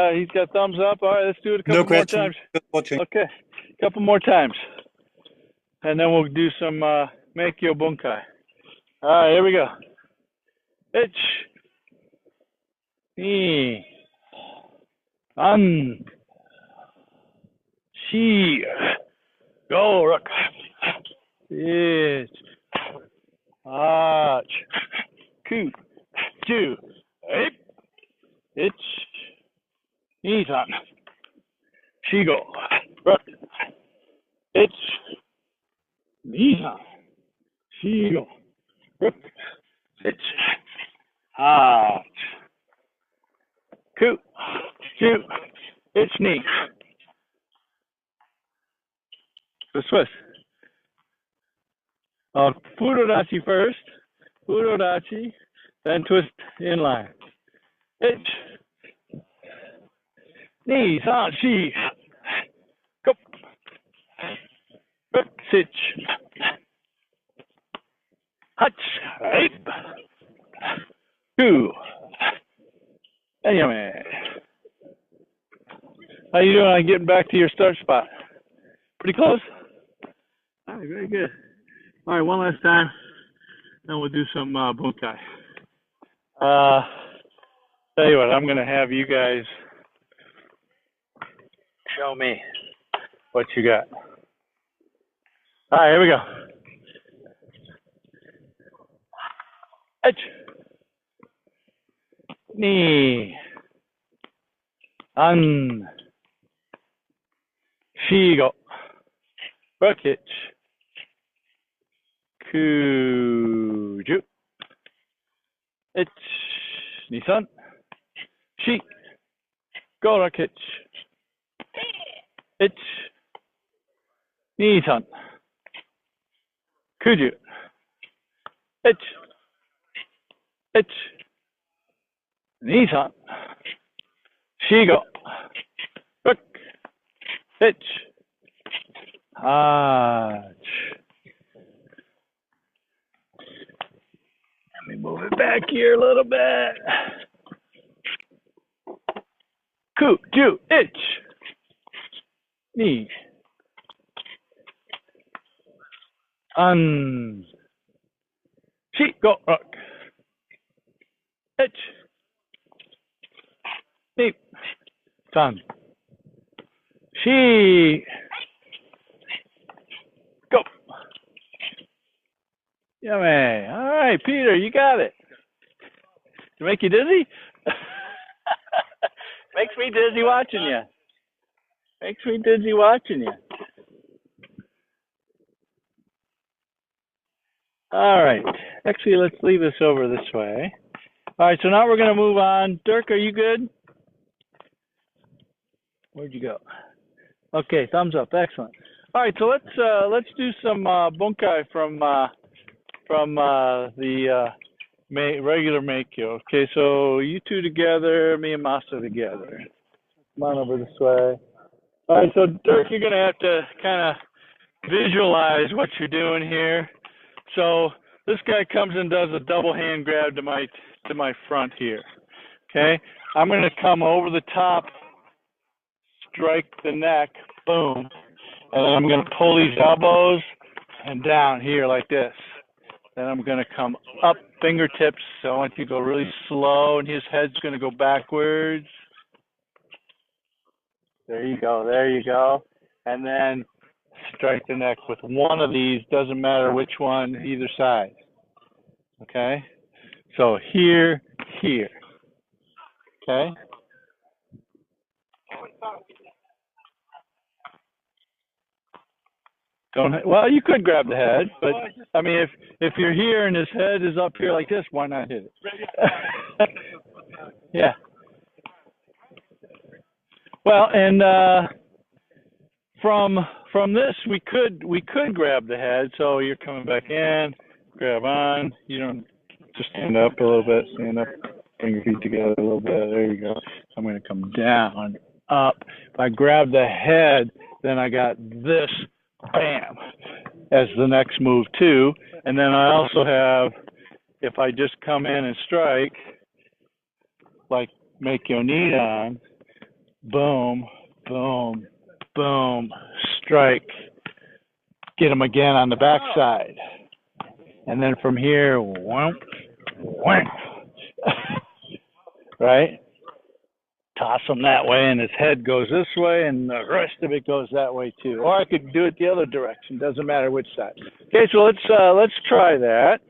thumbs up. All right, let's do it a couple more times. Just watching. Okay, a couple more times, and then we'll do some Meikyo Bunkai. All right, here we go. Ich, ni, an, shi, go, rook, ich, ach, ku, ju, eight, ich, Nidan, shigo, rook, ich, Nidan, shigo, rook, ich, ach, ku, ju, ich, ni. The Swiss. Fudodachi first, Fudodachi, then twist inline. Ich, ni, san, shi, go, rook, sich, hutch, eight, two, anyway. How you doing on getting back to your start spot? Pretty close? All right, very good. All right, one last time, then we'll do some bunkai. Tell you what, I'm going to have you guys show me what you got. All right, here we go. Edge. Ni. An. Shigo. Rookich. Kuju. Ich. Nisan. Shi. Go rookich. Ich. Nisan. Kuju. Ich. Ich. Nisan. Shigo. Rook. Ich. Ach. Let me move it back here a little bit. Ku, ju, ich. Ni. An. Shi, go, rock. Ich. Ni. San. Shi. Go. Yummy. All right, Peter, you got it. To make you dizzy? Makes me dizzy watching you. Makes me dizzy watching you. All right. Actually, let's leave this over this way. All right, so now we're going to move on. Dirk, are you good? Where'd you go? Okay, thumbs up. Excellent. All right, so let's do some bunkai from the regular Meikyo. Okay, so you two together, me and Masa together. Come on over this way. All right, so Dirk, you're going to have to kind of visualize what you're doing here. So this guy comes and does a double hand grab to my front here. Okay, I'm going to come over the top, strike the neck, boom, and then I'm going to pull these elbows and down here like this. Then I'm going to come up fingertips. So I want you to go really slow, and his head's going to go backwards. There you go. There you go. And then strike the neck with one of these. Doesn't matter which one, either side. Okay? So here, here. Okay? Well, you could grab the head, but I mean, if you're here and his head is up here like this, why not hit it? Yeah. Well, and from this we could grab the head. So you're coming back in, grab on. You don't just stand up a little bit, stand up, bring your feet together a little bit. There you go. I'm going to come down, up. If I grab the head, then I got this, bam, as the next move too. And then I also have, if I just come in and strike, like Meikyo Nidan, boom, boom, boom, strike, get him again on the backside. And then from here, whomp, whomp, right? Toss him that way, and his head goes this way, and the rest of it goes that way too. Or I could do it the other direction. Doesn't matter which side. Okay, so let's try that.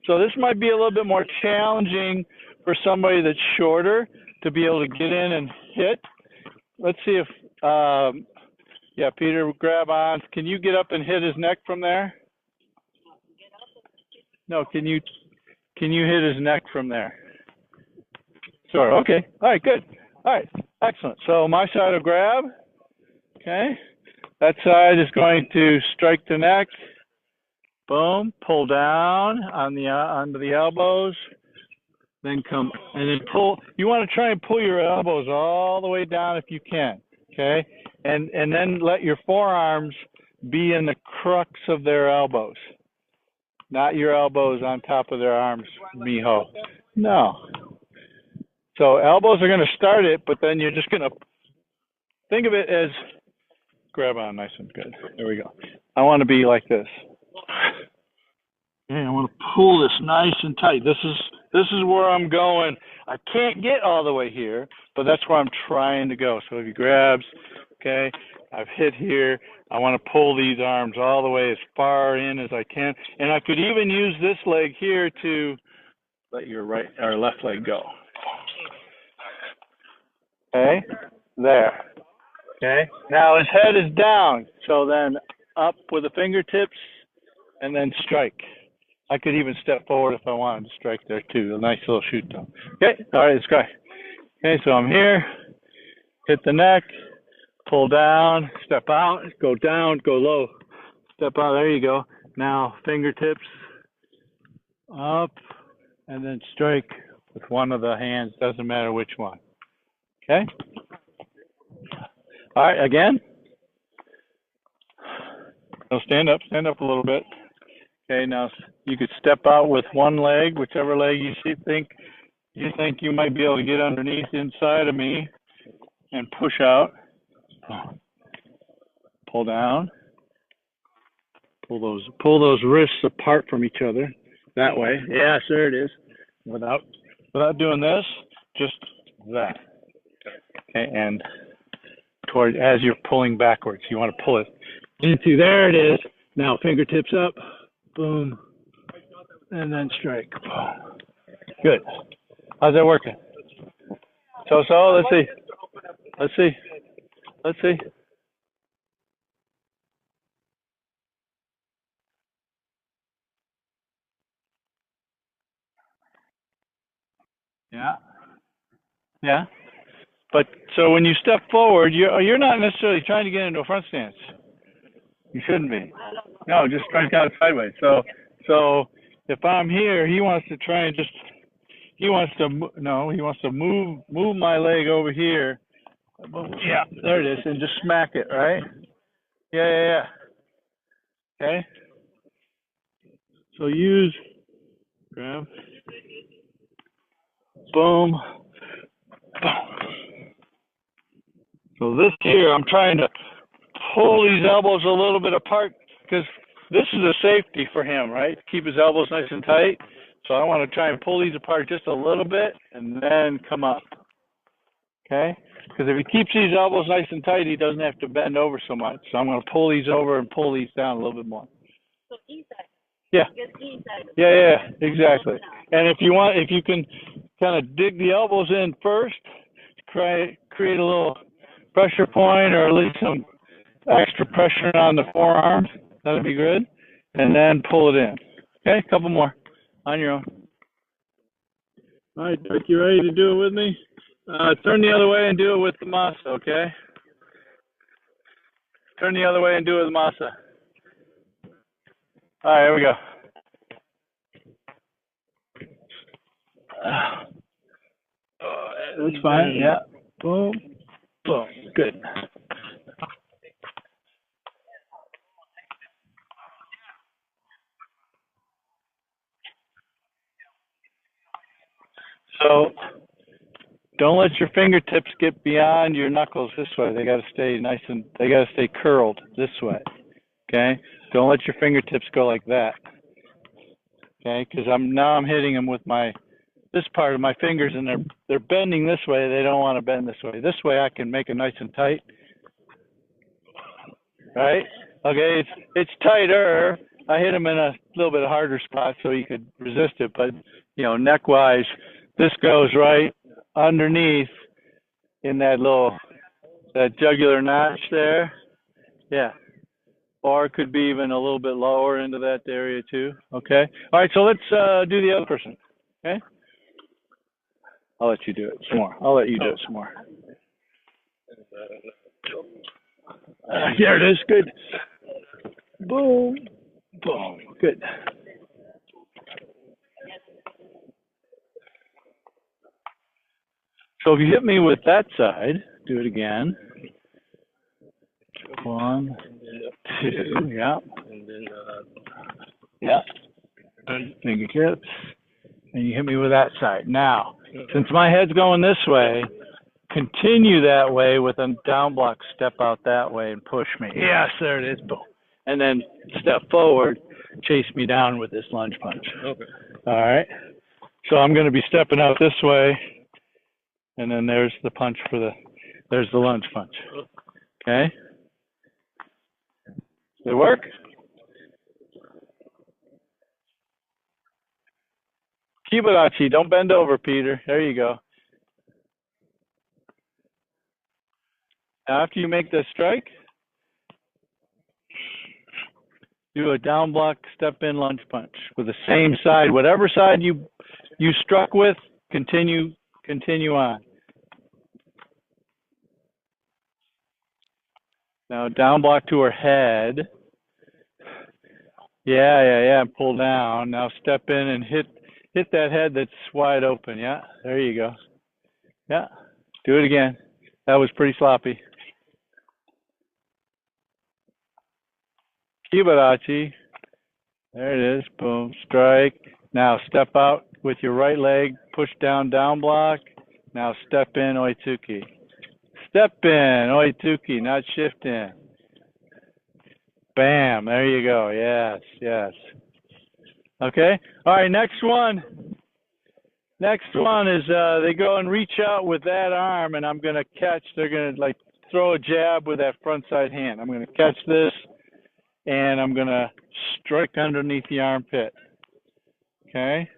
So this might be a little bit more challenging for somebody that's shorter to be able to get in and hit. Let's see if, yeah, Peter, grab on. Can you get up and hit his neck from there? No, can you hit his neck from there? Sure. Okay. All right. Good. All right. Excellent. So my side will grab. Okay. That side is going to strike the neck. Boom. Pull down on the onto the elbows. Then come and then pull. You want to try and pull your elbows all the way down if you can. Okay. And then let your forearms be in the crux of their elbows. Not your elbows on top of their arms, mijo. No. So elbows are going to start it, but then you're just going to think of it as grab on nice and good. There we go. I want to be like this. Okay, I want to pull this nice and tight. This is where I'm going. I can't get all the way here, but that's where I'm trying to go. So if he grabs, okay, I've hit here. I want to pull these arms all the way as far in as I can. And I could even use this leg here to let your right or left leg go. Okay, there. Okay, now his head is down. So then up with the fingertips and then strike. I could even step forward if I wanted to strike there too. A nice little shoot though. Okay, all right, let's try. Okay, so I'm here, hit the neck, pull down, step out, go down, go low, step out, there you go. Now fingertips up and then strike with one of the hands, doesn't matter which one. Okay? All right, again. So stand up a little bit. Okay, now you could step out with one leg, whichever leg you think you might be able to get underneath inside of me and push out. Pull down. Pull those wrists apart from each other. That way. Yes, there it is. Without doing this, just that. Okay, and toward as you're pulling backwards, you want to pull it into there it is. Now fingertips up. Boom. And then strike. Boom. Good. How's that working? So let's see. Let's see. Yeah. Yeah. But so when you step forward, you're not necessarily trying to get into a front stance. You shouldn't be. No, just strike out sideways. So if I'm here, he wants to move my leg over here. Yeah, there it is, and just smack it, right? Yeah. Okay. So grab, boom, boom. So this here, I'm trying to pull these elbows a little bit apart because this is a safety for him, right? Keep his elbows nice and tight. So I want to try and pull these apart just a little bit and then come up. Okay? Because if he keeps these elbows nice and tight, he doesn't have to bend over so much. So I'm going to pull these over and pull these down a little bit more. Yeah. Yeah, exactly. And if you can kind of dig the elbows in first, create a little pressure point or at least some extra pressure on the forearms, that'd be good. And then pull it in. Okay, a couple more on your own. All right, Dick, you ready to do it with me? Turn the other way and do it with the masa, okay? Turn the other way and do it with masa. All right, here we go. That's fine, yeah. Boom, boom, good. So don't let your fingertips get beyond your knuckles this way. They got to stay nice and they got to stay curled this way. Okay? Don't let your fingertips go like that. Okay? Because I'm hitting them with this part of my fingers, and they're bending this way. They don't want to bend this way. This way, I can make it nice and tight. Right? Okay? It's tighter. I hit him in a little bit harder spot so he could resist it, but neck wise, this goes right underneath in that jugular notch there. Yeah. Or it could be even a little bit lower into that area too. Okay. All right. So let's do the other person. Okay. I'll let you do it some more. There it is. Good. Boom. Boom. Good. So if you hit me with that side, do it again. 1, 2, yeah. Yeah. Fingertips. And you hit me with that side. Now, since my head's going this way, continue that way with a down block, step out that way and push me. Yes, there it is. Boom. And then step forward, chase me down with this lunge punch. Okay. All right. So I'm going to be stepping out this way, and then there's the punch there's the lunge punch. Okay? Did it work? Kibarachi, don't bend over, Peter. There you go. Now, after you make the strike, do a down block, step in, lunge punch with the same side. Whatever side you struck with, continue on. Now, down block to her head. Yeah. Pull down. Now step in and hit that head that's wide open. Yeah, there you go. Yeah, do it again. That was pretty sloppy. Kibarachi. There it is. Boom. Strike. Now step out with your right leg. Push down block. Now step in, Oitsuki. Step in, Oitsuki, not shift in. Bam. There you go. Yes. Okay. All right. Next one. Next one is they go and reach out with that arm, and I'm going to catch. They're going to throw a jab with that front side hand. I'm going to catch this, and I'm going to strike underneath the armpit. Okay.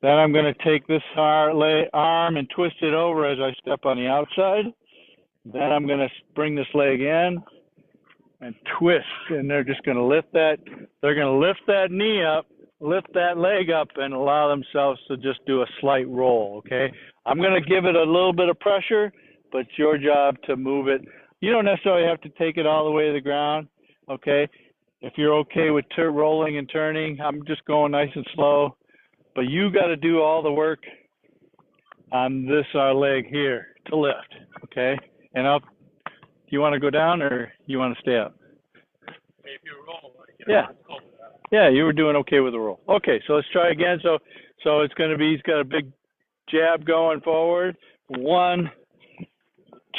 Then I'm going to take this arm and twist it over as I step on the outside. Then I'm going to bring this leg in and twist, and they're just going to lift that. They're going to lift that knee up, lift that leg up, and allow themselves to just do a slight roll, okay? I'm going to give it a little bit of pressure, but it's your job to move it. You don't necessarily have to take it all the way to the ground, okay? If you're okay with rolling and turning, I'm just going nice and slow. But you got to do all the work on this leg here to lift, okay? And do you want to go down or you want to stay up? If you roll, yeah, you were doing okay with the roll. Okay, so let's try again. So it's going to be, he's got a big jab going forward. 1,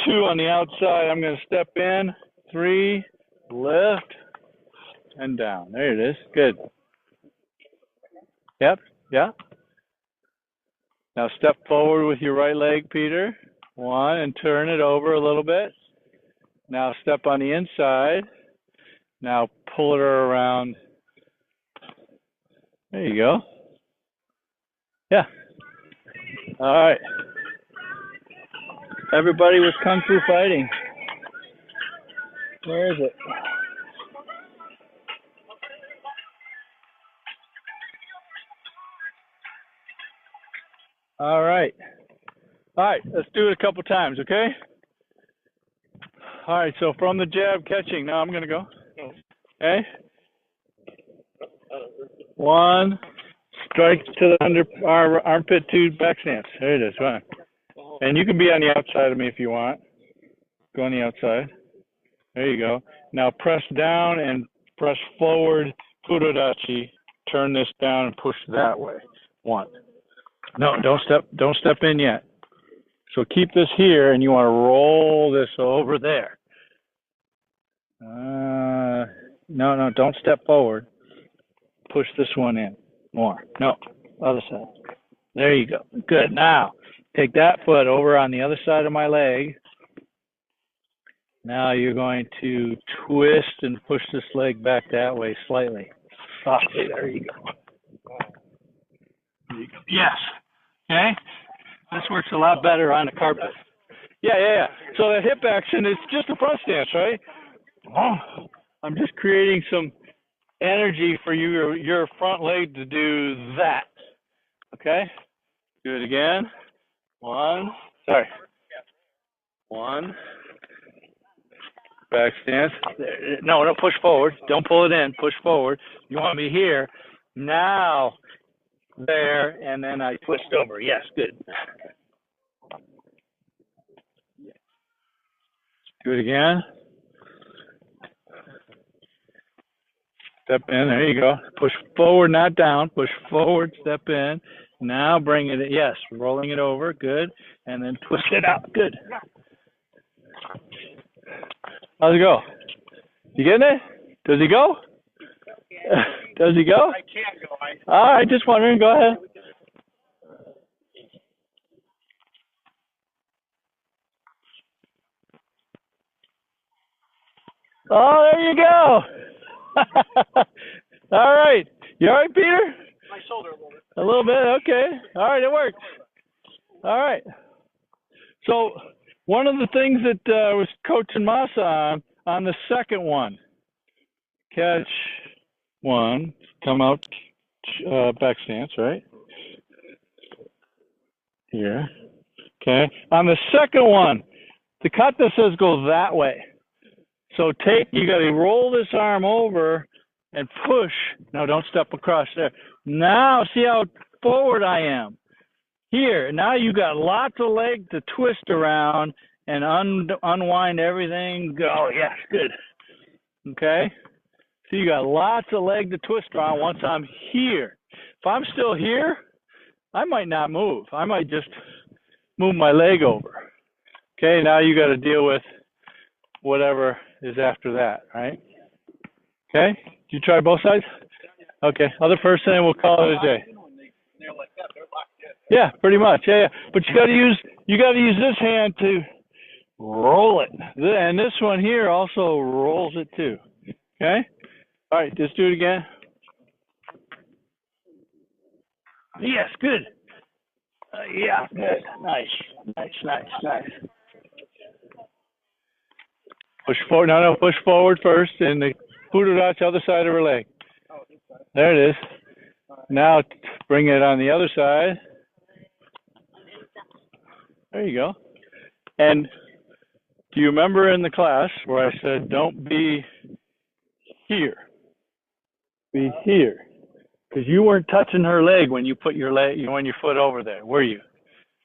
2 on the outside. I'm going to step in. 3, lift, and down. There it is. Good. Yep. Yeah. Now step forward with your right leg, Peter. 1, and turn it over a little bit. Now step on the inside. Now pull her around There you go. Yeah. All right. Everybody was Kung Fu fighting. Where is it? All right. All right, let's do it a couple times, okay? All right, so from the jab catching, now I'm going to go. Okay? One, strike to the under armpit two, back stance. There it is, fine. And you can be on the outside of me if you want. Go on the outside. There you go. Now press down and press forward, Fudodachi. Turn this down and push that way. One. No, don't step in yet. So keep this here, and you want to roll this over there. No, don't step forward. Push this one in more. No, other side. There you go. Good. Now, take that foot over on the other side of my leg. Now you're going to twist and push this leg back that way slightly. Softly. There you go. There you go. Yes. Okay? This works a lot better on the carpet. Yeah. So the hip action is just a front stance, right? Oh, I'm just creating some energy for your front leg to do that. Okay? Do it again. One. Back stance. No, push forward. Don't pull it in. Push forward. You want me here. Now, there, and then I twist over. Yes, good. Do it again. Step in. There you go. Push forward, not down. Push forward, step in. Now bring it in. Yes, rolling it over. Good. And then twist it out. Good. How's it go? You getting it? Does he go? Does he go? I can't go. All right, just wondering. Go ahead. Oh, there you go. All right. You all right, Peter? My shoulder a little bit. A little bit? Okay. All right, it worked. All right. So one of the things that was coaching Masa on the second one, catch one, come out, back stance, right? Here. Okay. On the second one, the kata says go that way. So you got to roll this arm over and push. No, don't step across there. Now, see how forward I am. Here, now you got lots of leg to twist around and unwind everything. Oh, yes, good. Okay? So you got lots of leg to twist around once I'm here. If I'm still here, I might not move. I might just move my leg over. Okay, now you got to deal with whatever is after that, right? Okay? Did you try both sides? Okay, other person, and we'll call it a day. Yeah, pretty much. Yeah. But you got to use this hand to roll it, and this one here also rolls it too. Okay. All right, just do it again. Yes, good. Yeah, good. Nice. Push forward. No, push forward first, and the Fudodachi other side of her leg. There it is. Now bring it on the other side. There you go. And do you remember in the class where I said, don't be here? Be here. Because you weren't touching her leg when you put your foot over there, were you?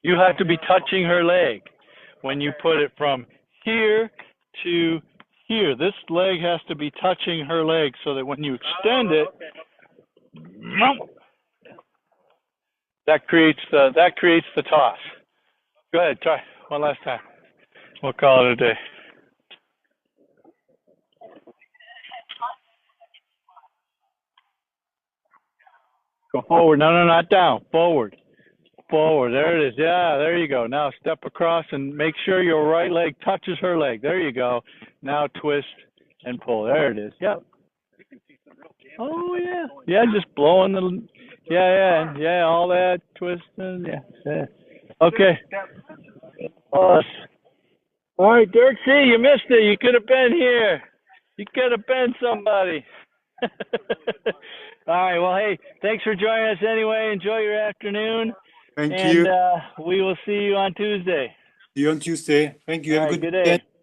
You have to be touching her leg when you put it from here to here. This leg has to be touching her leg so that when you extend it, that creates the toss. Go ahead, try one last time. We'll call it a day. Go forward. No, not down. Forward. There it is. Yeah, there you go. Now step across and make sure your right leg touches her leg. There you go. Now twist and pull. There it is. Yep. Oh yeah, yeah, just blowing the, yeah, all that twisting, yeah. Okay. All right, Dirk. See, you missed it. You could have been here. You could have been somebody. All right. Well, hey, thanks for joining us anyway. Enjoy your afternoon, Thank and you. we will see you on Tuesday. See you on Tuesday. Thank you. All Have a right. good Good weekend. day.